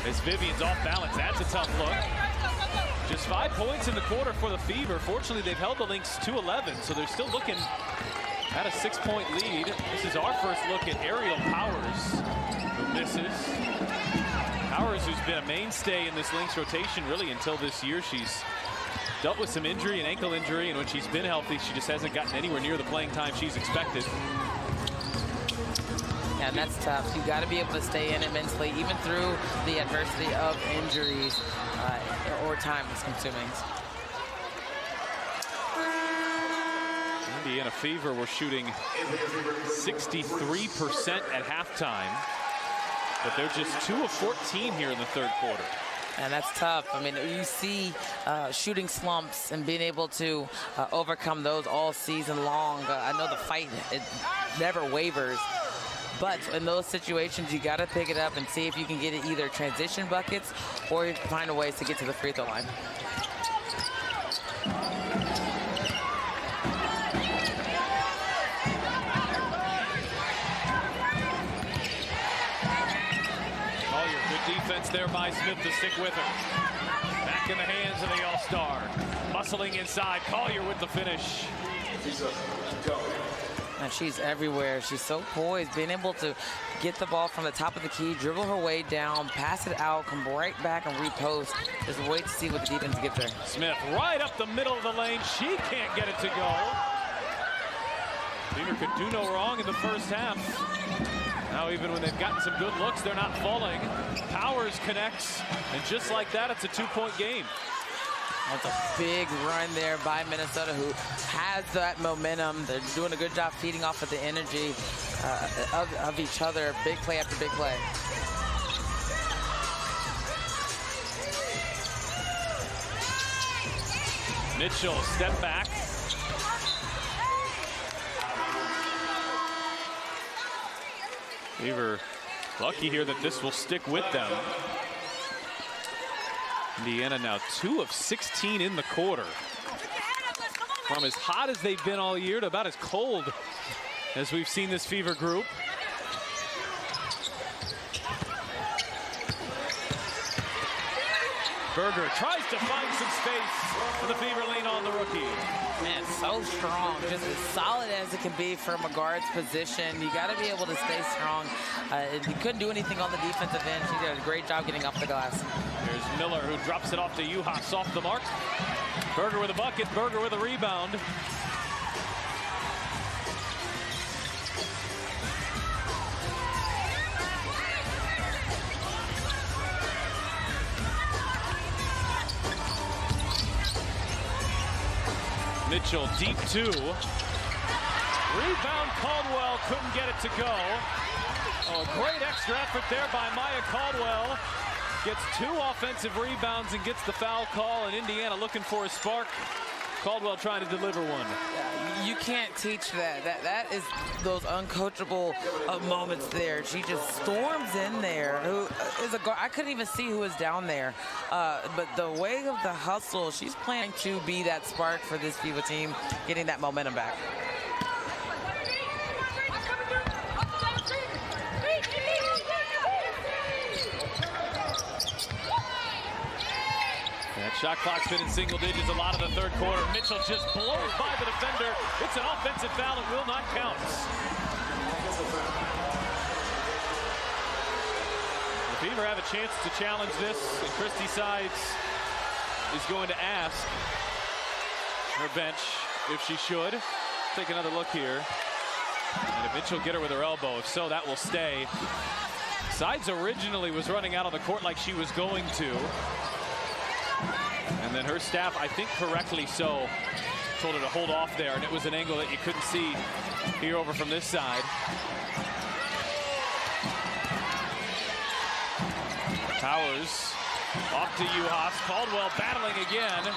as Vivian's off balance. That's a tough look. Just 5 points in the quarter for the Fever. Fortunately, they've held the Lynx to 11, so they're still looking at a 6-point lead. This is our first look at Aerial Powers, who misses. Powers, who's been a mainstay in this Lynx rotation really until this year. She's dealt with some injury, an ankle injury, and when she's been healthy, she just hasn't gotten anywhere near the playing time she's expected. Yeah, and that's tough. You got to be able to stay in it mentally, even through the adversity of injuries or time it's consuming. Indiana Fever were shooting 63% at halftime, but they're just 2 of 14 here in the third quarter. And that's tough. I mean, you see shooting slumps and being able to overcome those all season long. I know the fight, it never wavers. But in those situations, you got to pick it up and see if you can get it either transition buckets or find a ways to get to the free throw line. Defense there by Smith to stick with her. Back in the hands of the All-Star. Muscling inside. Collier with the finish. And she's everywhere. She's so poised, being able to get the ball from the top of the key, dribble her way down, pass it out, come right back and repost. Just wait to see what the defense gives her. Smith right up the middle of the lane. She can't get it to go. Fever could do no wrong in the first half. Now even when they've gotten some good looks, they're not falling. Powers connects, and just like that, it's a 2-point game. That's a big run there by Minnesota, who has that momentum. They're doing a good job feeding off of the energy of each other. Big play after big play. Mitchell, step back. Fever lucky here that this will stick with them. Indiana now 2 of 16 in the quarter. From as hot as they've been all year to about as cold as we've seen this Fever group. Berger tries to find some space, and the Fever lean on the rookie. Man, so strong, just as solid as it can be from a guard's position. You got to be able to stay strong. He couldn't do anything on the defensive end. She did a great job getting off the glass. There's Miller, who drops it off to Juhas off the mark. Berger with a bucket, Berger with a rebound. Mitchell deep 2. Rebound Caldwell, couldn't get it to go. Oh, great extra effort there by Maya Caldwell. Gets 2 offensive rebounds and gets the foul call, and Indiana looking for a spark. Caldwell trying to deliver one. Yeah, you can't teach that. That is those uncoachable moments there. She just storms in there. Who is a guard? I couldn't even see who was down there. But the way of the hustle, she's planning to be that spark for this Fever team, getting that momentum back. That shot clock's been in single digits a lot of the third quarter. Mitchell just blows by the defender. It's an offensive foul. It will not count. The Fever have a chance to challenge this, and Christy Sides is going to ask her bench if she should. Take another look here. And if Mitchell get her with her elbow, if so, that will stay. Sides originally was running out on the court like she was going to. And then her staff, I think correctly so, told her to hold off there, and it was an angle that you couldn't see here over from this side. Powers off to Juhas. Caldwell battling again.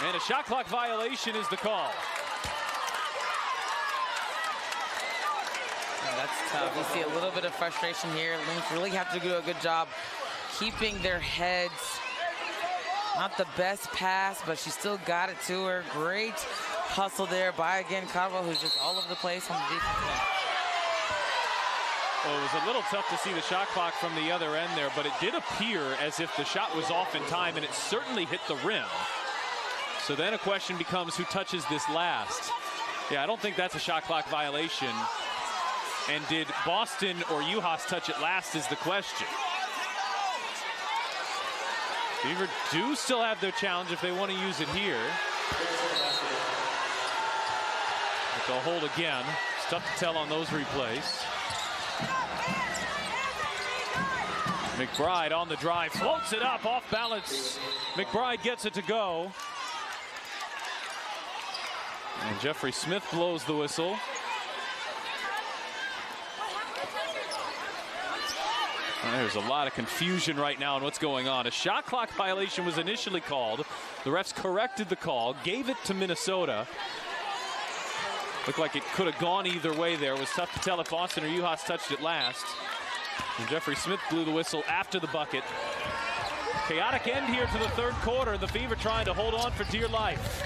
And a shot clock violation is the call. And that's tough. You see a little bit of frustration here. Lynx really have to do a good job keeping their heads. Not the best pass, but she still got it to her. Great hustle there by, again, Caldwell, who's just all over the place on the defense end. Well, it was a little tough to see the shot clock from the other end there, but it did appear as if the shot was off in time, and it certainly hit the rim. So then a question becomes, who touches this last? Yeah, I don't think that's a shot clock violation. And did Boston or Juhas touch it last is the question. Fever do still have their challenge if they want to use it here. But they'll hold again. It's tough to tell on those replays. McBride on the drive, floats it up, off balance. McBride gets it to go. And Jeffrey Smith blows the whistle. There's a lot of confusion right now on what's going on. A shot clock violation was initially called. The refs corrected the call, gave it to Minnesota. Looked like it could have gone either way there. It was tough to tell if Boston or Juhas touched it last. And Jeffrey Smith blew the whistle after the bucket. Chaotic end here to the third quarter. The Fever trying to hold on for dear life.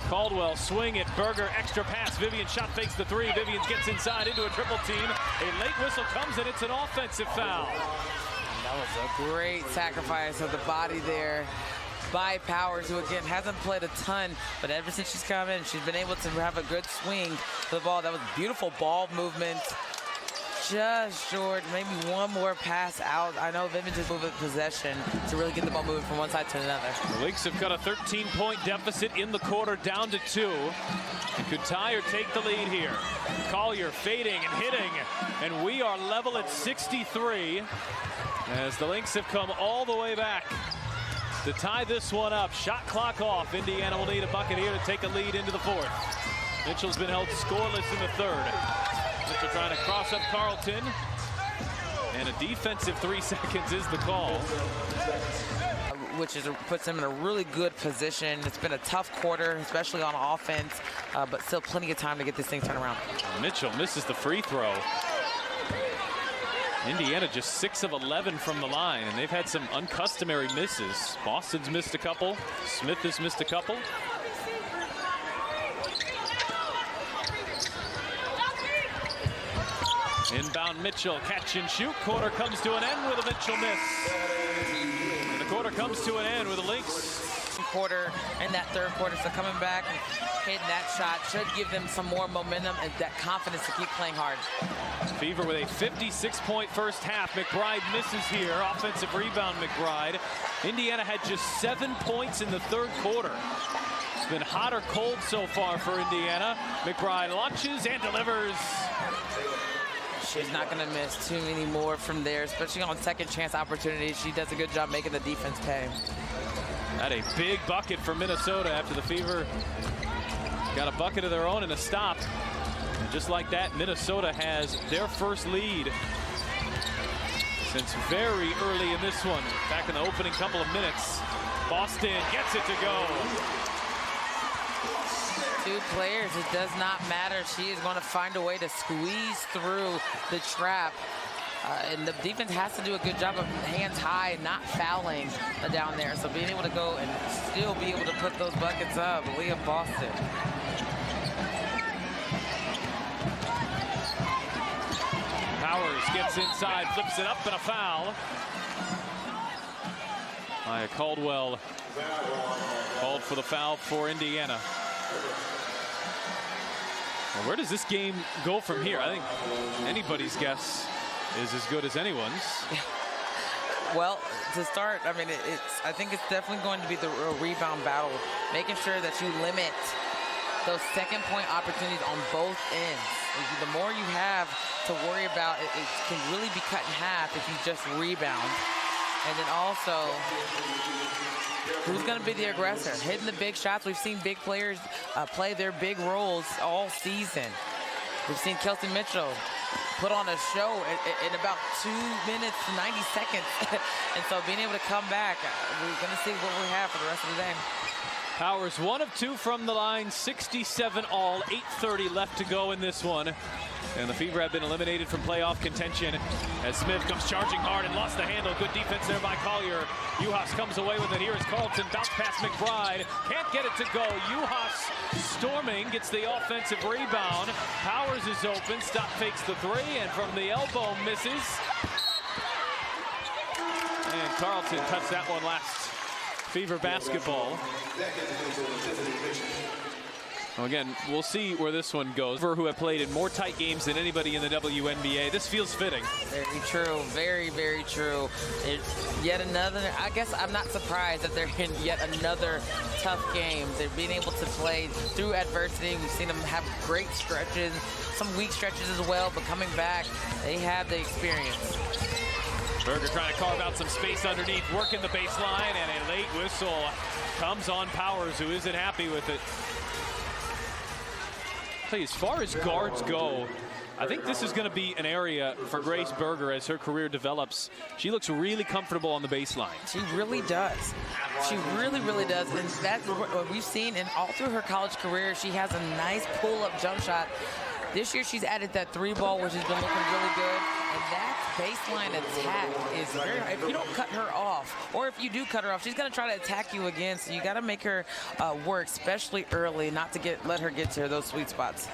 Caldwell swing it, Berger extra pass, Vivian shot fakes the three, Vivian gets inside into a triple team. A late whistle comes and it's an offensive foul. And that was a great sacrifice of the body there by Powers, who again hasn't played a ton, but ever since she's come in, she's been able to have a good swing to the ball. That was beautiful ball movement. Just short, maybe one more pass out. I know Vivian just moved possession to really get the ball moving from one side to another. The Lynx have got a 13-point deficit in the quarter, down to 2. And could tie or take the lead here. Collier fading and hitting, and we are level at 63 as the Lynx have come all the way back to tie this one up. Shot clock off. Indiana will need a bucket here to take a lead into the fourth. Mitchell's been held scoreless in the third. Mitchell trying to cross up Carlton. And a defensive 3 seconds is the call. Which puts him in a really good position. It's been a tough quarter, especially on offense, but still plenty of time to get this thing turned around. Mitchell misses the free throw. Indiana just 6 of 11 from the line, and they've had some uncustomary misses. Boston's missed a couple. Smith has missed a couple. Inbound Mitchell, catch and shoot. Quarter comes to an end with a Mitchell miss. And the quarter comes to an end with a Lynx. Quarter and that third quarter, so coming back and hitting that shot should give them some more momentum and that confidence to keep playing hard. Fever with a 56-point first half. McBride misses here. Offensive rebound, McBride. Indiana had just 7 points in the third quarter. It's been hot or cold so far for Indiana. McBride launches and delivers. She's not going to miss too many more from there, especially on second chance opportunities. She does a good job making the defense pay. Had a big bucket for Minnesota after the Fever got a bucket of their own and a stop. And just like that, Minnesota has their first lead since very early in this one. Back in the opening couple of minutes. Boston gets it to go. 2 players, it does not matter. She is going to find a way to squeeze through the trap. And the defense has to do a good job of hands high and not fouling down there. So being able to go and still be able to put those buckets up. Leah Boston. Powers gets inside, flips it up, and a foul. Maya Caldwell called for the foul for Indiana. Well, where does this game go from here? I think anybody's guess is as good as anyone's. Well, to start, I mean, I think it's definitely going to be the rebound battle, making sure that you limit those second point opportunities on both ends. The more you have to worry about, it can really be cut in half if you just rebound. And then also, who's going to be the aggressor? Hitting the big shots. We've seen big players play their big roles all season. We've seen Kelsey Mitchell put on a show in about 2 minutes, 90 seconds. And so being able to come back, we're going to see what we have for the rest of the day. Powers 1 of 2 from the line, 67 all, 8:30 left to go in this one. And the Fever have been eliminated from playoff contention as Smith comes charging hard and lost the handle. Good defense there by Collier. Juhas comes away with it. Here is Carlton. Bounce pass McBride. Can't get it to go. Juhas storming, gets the offensive rebound. Powers is open. Stop fakes the 3 and from the elbow misses. And Carlton touched that one last. Fever basketball. Well, again, we'll see where this one goes. For who have played in more tight games than anybody in the WNBA, this feels fitting. Very true. Very, very true. Yet another, I guess I'm not surprised that they're in yet another tough game. They're being able to play through adversity. We've seen them have great stretches, some weak stretches as well, but coming back, they have the experience. Berger trying to carve out some space underneath, working the baseline, and a late whistle comes on Powers, who isn't happy with it. As far as guards go, I think this is going to be an area for Grace Berger as her career develops. She looks really comfortable on the baseline. She really does. She really, really does. And that's what we've seen in all through her college career. She has a nice pull-up jump shot. This year she's added that three ball, which has been looking really good. And that baseline attack is very, if you don't cut her off, or if you do cut her off, she's going to try to attack you again. So you got to make her work, especially early, not to let her get to those sweet spots.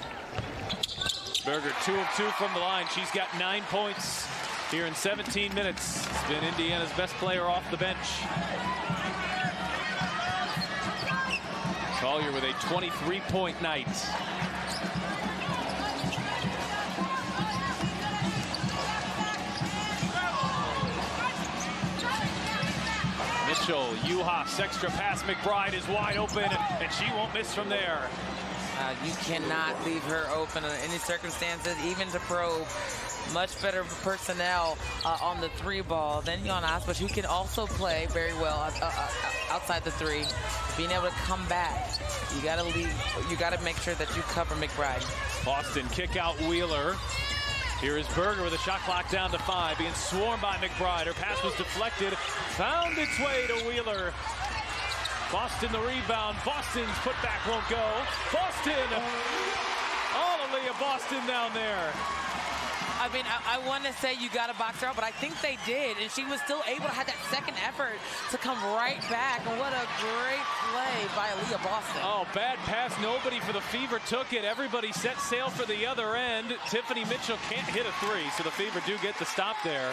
Berger 2 of 2 from the line. She's got 9 points here in 17 minutes. It's been Indiana's best player off the bench. Collier with a 23-point night. Mitchell, Juhas, extra pass. McBride is wide open, and she won't miss from there. You cannot leave her open under any circumstances, even to probe. Much better personnel on the three ball than Juhas, but who can also play very well outside the three. Being able to come back, you got to leave. You got to make sure that you cover McBride. Boston kick out Wheeler. Here is Berger with a shot clock down to 5, being swarmed by McBride. Her pass was deflected, found its way to Wheeler. Boston the rebound. Boston's putback won't go. Boston! All of Leah Boston down there. I mean, I want to say you got to box her out, but I think they did. And she was still able to have that second effort to come right back. And what a great play by Leah Boston. Oh, bad pass. Nobody for the Fever took it. Everybody set sail for the other end. Tiffany Mitchell can't hit a three, so the Fever do get the stop there.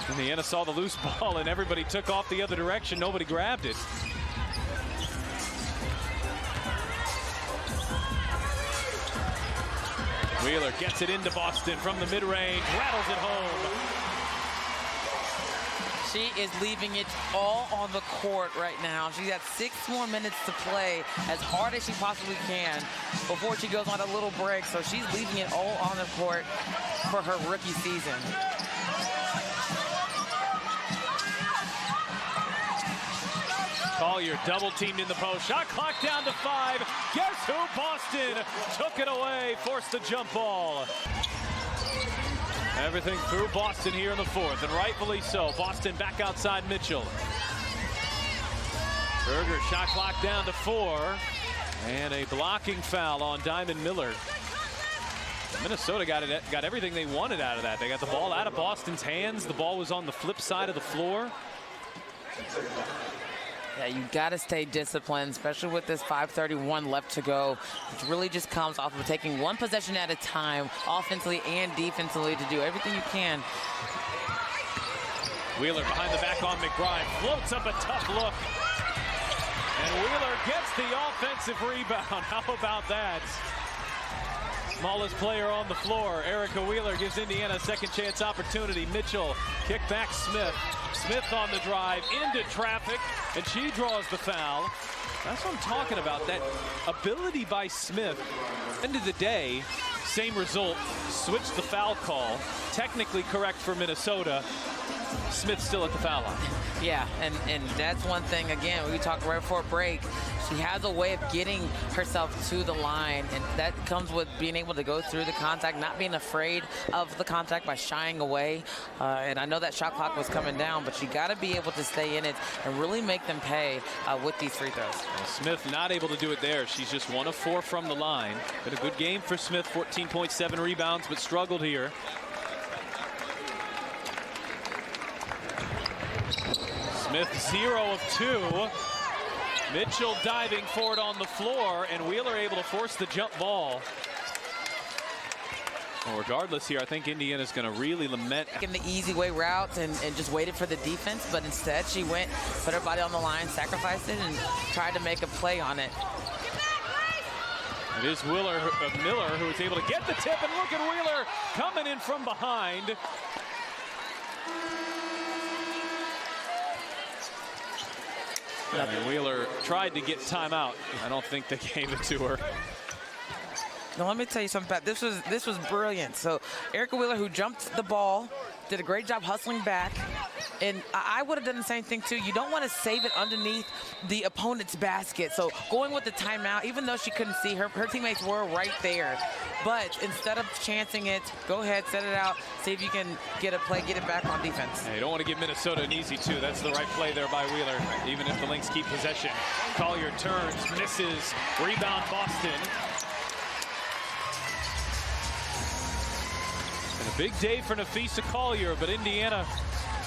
Indiana saw the loose ball, and everybody took off the other direction. Nobody grabbed it. Wheeler gets it into Boston from the mid-range, rattles it home. She is leaving it all on the court right now. She's got 6 more minutes to play as hard as she possibly can before she goes on a little break. So she's leaving it all on the court for her rookie season. Collier double teamed in the post. Shot clock down to 5. Guess who? Boston took it away, forced the jump ball. Everything through Boston here in the 4th, and rightfully so. Boston back outside Mitchell. Berger shot clock down to 4, and a blocking foul on Diamond Miller. Minnesota got everything they wanted out of that. They got the ball out of Boston's hands. The ball was on the flip side of the floor. Yeah, you got to stay disciplined, especially with this 5:31 left to go. It really just comes off of taking one possession at a time, offensively and defensively, to do everything you can. Wheeler behind the back on McBride, floats up a tough look. And Wheeler gets the offensive rebound. How about that? Smallest player on the floor, Erica Wheeler, gives Indiana a second chance opportunity. Mitchell, kick back Smith. Smith on the drive into traffic, and she draws the foul. That's what I'm talking about, that ability by Smith. End of the day, same result, switch the foul call. Technically correct for Minnesota. Smith still at the foul line. Yeah, and that's one thing, again, we talked right before break. She has a way of getting herself to the line, and that comes with being able to go through the contact, not being afraid of the contact by shying away. And I know that shot clock was coming down, but you got to be able to stay in it and really make them pay with these free throws. Well, Smith not able to do it there. She's just 1 of 4 from the line. Been a good game for Smith, 14.7 rebounds, but struggled here. Smith 0 of 2. Mitchell diving forward on the floor, and Wheeler able to force the jump ball. Well, regardless here, I think Indiana's going to really lament. In the easy way route and just waited for the defense, but instead she went, put her body on the line, sacrificed it, and tried to make a play on it. It is Miller who is able to get the tip, and look at Wheeler coming in from behind. And Wheeler tried to get timeout. I don't think they gave it to her. Now let me tell you something, Pat. This was brilliant. So Erica Wheeler, who jumped the ball, did a great job hustling back. And I would have done the same thing too. You don't want to save it underneath the opponent's basket. So going with the timeout, even though she couldn't see her teammates were right there. But instead of chancing it, go ahead, set it out, see if you can get a play, get it back on defense. Yeah, you don't want to give Minnesota an easy two. That's the right play there by Wheeler, even if the Lynx keep possession. Collier turns, misses, rebound Boston. And a big day for Napheesa Collier, but Indiana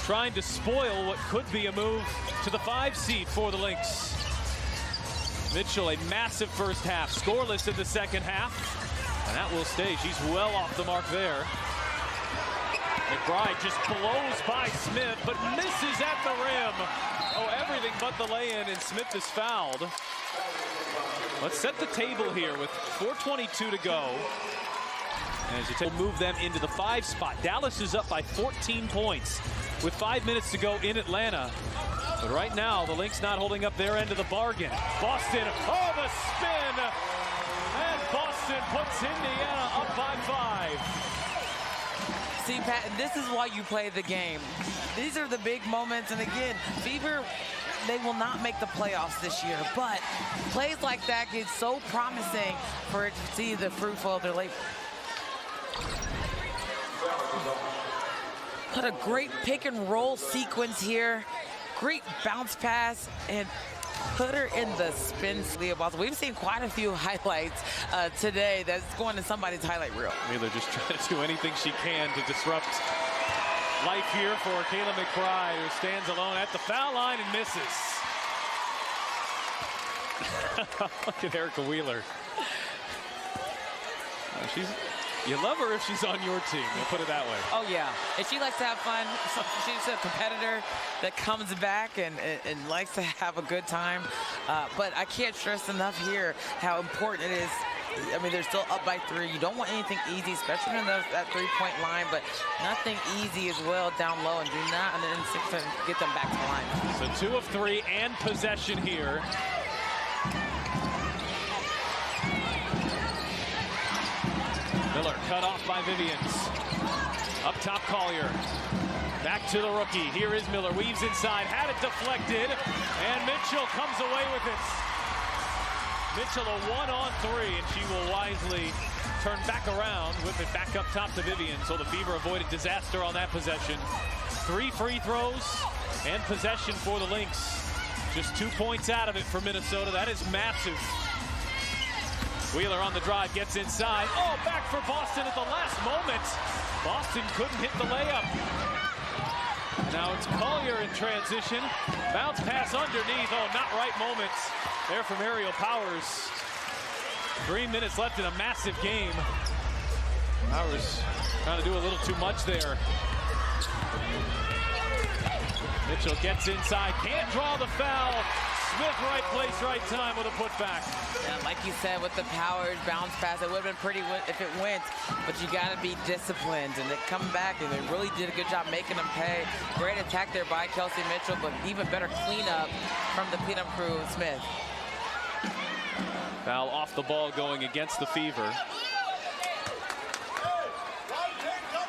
trying to spoil what could be a move to the 5 seed for the Lynx. Mitchell, a massive first half, scoreless in the second half, and that will stay. She's well off the mark there. McBride just blows by Smith, but misses at the rim. Oh, everything but the lay-in, and Smith is fouled. Let's set the table here with 4:22 to go. As you move them into the 5 spot. Dallas is up by 14 points with 5 minutes to go in Atlanta. But right now, the Lynx not holding up their end of the bargain. Boston, oh, the spin! And Boston puts Indiana up by 5. See, Pat, this is why you play the game. These are the big moments. And again, Fever, they will not make the playoffs this year. But plays like that get so promising for it to see the fruitful of their labor. Put a great pick and roll sequence here. Great bounce pass and put her in the spin sleeve. We've seen quite a few highlights today that's going to somebody's highlight reel. Wheeler just trying to do anything she can to disrupt life here for Kayla McBride, who stands alone at the foul line and misses. Look at Erica Wheeler. You love her if she's on your team, we'll put it that way. Oh, yeah. If she likes to have fun, she's a competitor that comes back and likes to have a good time. But I can't stress enough here how important it is. I mean, they're still up by 3. You don't want anything easy, especially in that 3-point line, but nothing easy as well down low, and do not get them back to the line. So 2 of 3 and possession here. Miller cut off by Vivians. Up top, Collier. Back to the rookie. Here is Miller. Weaves inside. Had it deflected. And Mitchell comes away with it. Mitchell a 1-on-3, and she will wisely turn back around with it back up top to Vivian. So the Fever avoided disaster on that possession. 3 free throws and possession for the Lynx. Just 2 points out of it for Minnesota. That is massive. Wheeler on the drive, gets inside. Oh, back for Boston at the last moment. Boston couldn't hit the layup. Now it's Collier in transition. Bounce pass underneath. Oh, not right moments there from Aerial Powers. 3 minutes left in a massive game. Powers trying to do a little too much there. Mitchell gets inside, can't draw the foul. Smith, right place, right time with a putback. Yeah, like you said, with the Powers bounce pass, it would have been pretty if it went, but you got to be disciplined. And they come back, and they really did a good job making them pay. Great attack there by Kelsey Mitchell, but even better cleanup from the cleanup crew, Smith. Foul off the ball going against the Fever.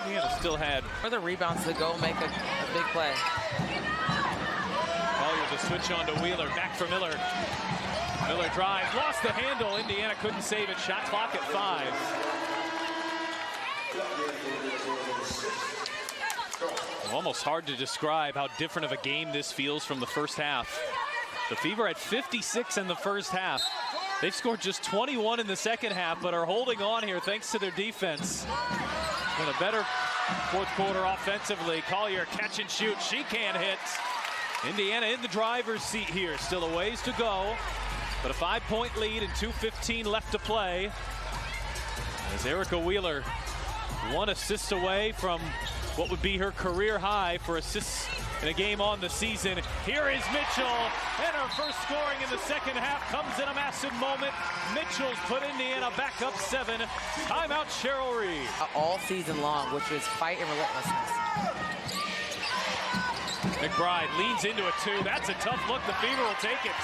Indiana still had further rebounds to go make a big play. Collier to switch on to Wheeler, back for Miller. Miller drives, lost the handle. Indiana couldn't save it. Shot clock at 5. Almost hard to describe how different of a game this feels from the first half. The Fever had 56 in the first half. They've scored just 21 in the second half, but are holding on here thanks to their defense. And a better fourth quarter offensively. Collier catch and shoot. She can't hit. Indiana in the driver's seat here. Still a ways to go, but a 5-point lead and 2:15 left to play. As Erica Wheeler 1 assist away from what would be her career high for assists in a game on the season. Here is Mitchell, and her first scoring in the second half comes in a massive moment. Mitchell's put Indiana back up 7. Timeout, Cheryl Reed. All season long, which was fight and relentlessness. McBride leans into a 2. That's a tough look. The Fever will take it.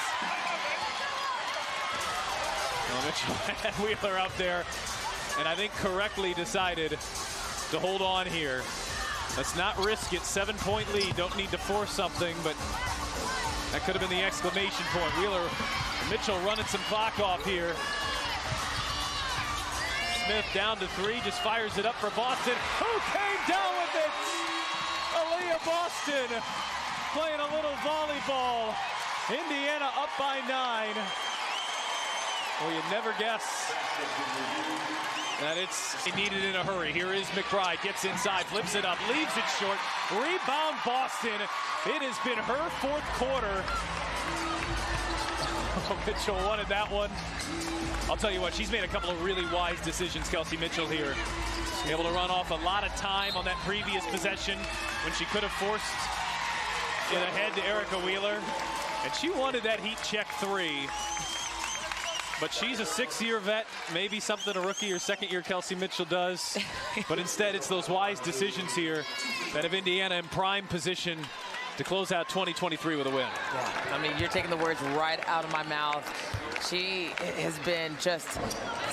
Well, Mitchell had Wheeler up there, and I think correctly decided to hold on here. Let's not risk it. 7-point lead. Don't need to force something, but that could have been the exclamation point. Mitchell running some clock off here. Smith down to 3, just fires it up for Boston. Who came down with it? Aaliyah Boston playing a little volleyball. Indiana up by 9. Well, you'd never guess that it's needed in a hurry. Here is McBride, gets inside, flips it up, leaves it short. Rebound Boston. It has been her 4th quarter. Oh, Mitchell wanted that one. I'll tell you what, she's made a couple of really wise decisions, Kelsey Mitchell here. Able to run off a lot of time on that previous possession when she could have forced it ahead to Erica Wheeler. And she wanted that heat check 3. But she's a 6-year vet, maybe something a rookie or second-year Kelsey Mitchell does. But instead, it's those wise decisions here that have Indiana in prime position to close out 2023 with a win. Yeah, I mean, you're taking the words right out of my mouth. She has been just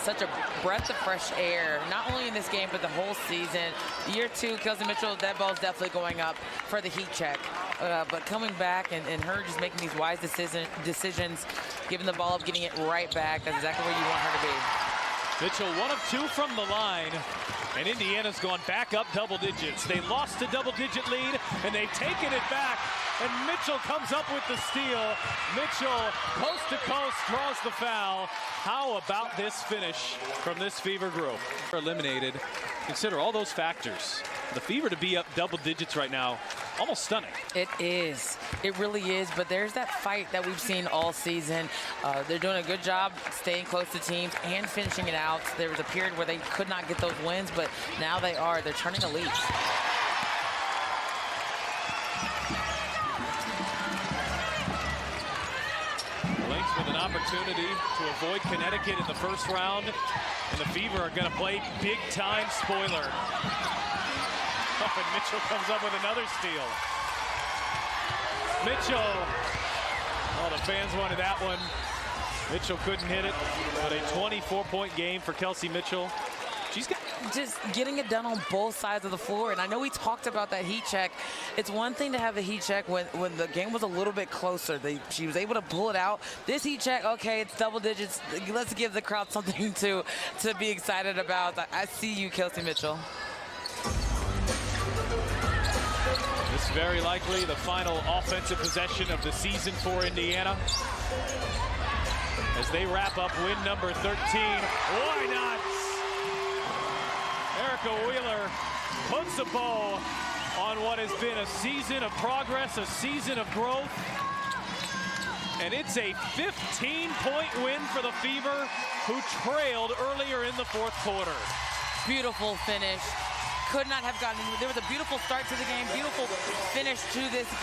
such a breath of fresh air, not only in this game, but the whole season. Year 2, Kelsey Mitchell, that ball's definitely going up for the heat check. But coming back and her just making these wise decisions, giving the ball up, getting it right back, that's exactly where you want her to be. Mitchell 1 of 2 from the line, and Indiana's gone back up double digits. They lost a double-digit lead, and they've taken it back, and Mitchell comes up with the steal. Mitchell, coast to coast, draws the foul. How about this finish from this Fever group? Eliminated. Consider all those factors. The Fever to be up double digits right now, almost stunning. It is. It really is. But there's that fight that we've seen all season. They're doing a good job staying close to teams and finishing it out. There was a period where they could not get those wins, but now they are. They're turning a leaf. Lynx with an opportunity to avoid Connecticut in the first round, and the Fever are going to play big-time spoiler. Oh, and Mitchell comes up with another steal. Mitchell. Oh, the fans wanted that one. Mitchell couldn't hit it, but a 24-point game for Kelsey Mitchell. She's got just getting it done on both sides of the floor. And I know we talked about that heat check. It's one thing to have the heat check when the game was a little bit closer. She was able to pull it out. This heat check, okay, it's double digits. Let's give the crowd something to be excited about. I see you, Kelsey Mitchell. This is very likely the final offensive possession of the season for Indiana. As they wrap up win number 13. Why not? Erica Wheeler puts a bow on what has been a season of progress, a season of growth. And it's a 15-point win for the Fever, who trailed earlier in the 4th quarter. Beautiful finish. Could not have gotten, there was a beautiful start to the game, beautiful finish to this game.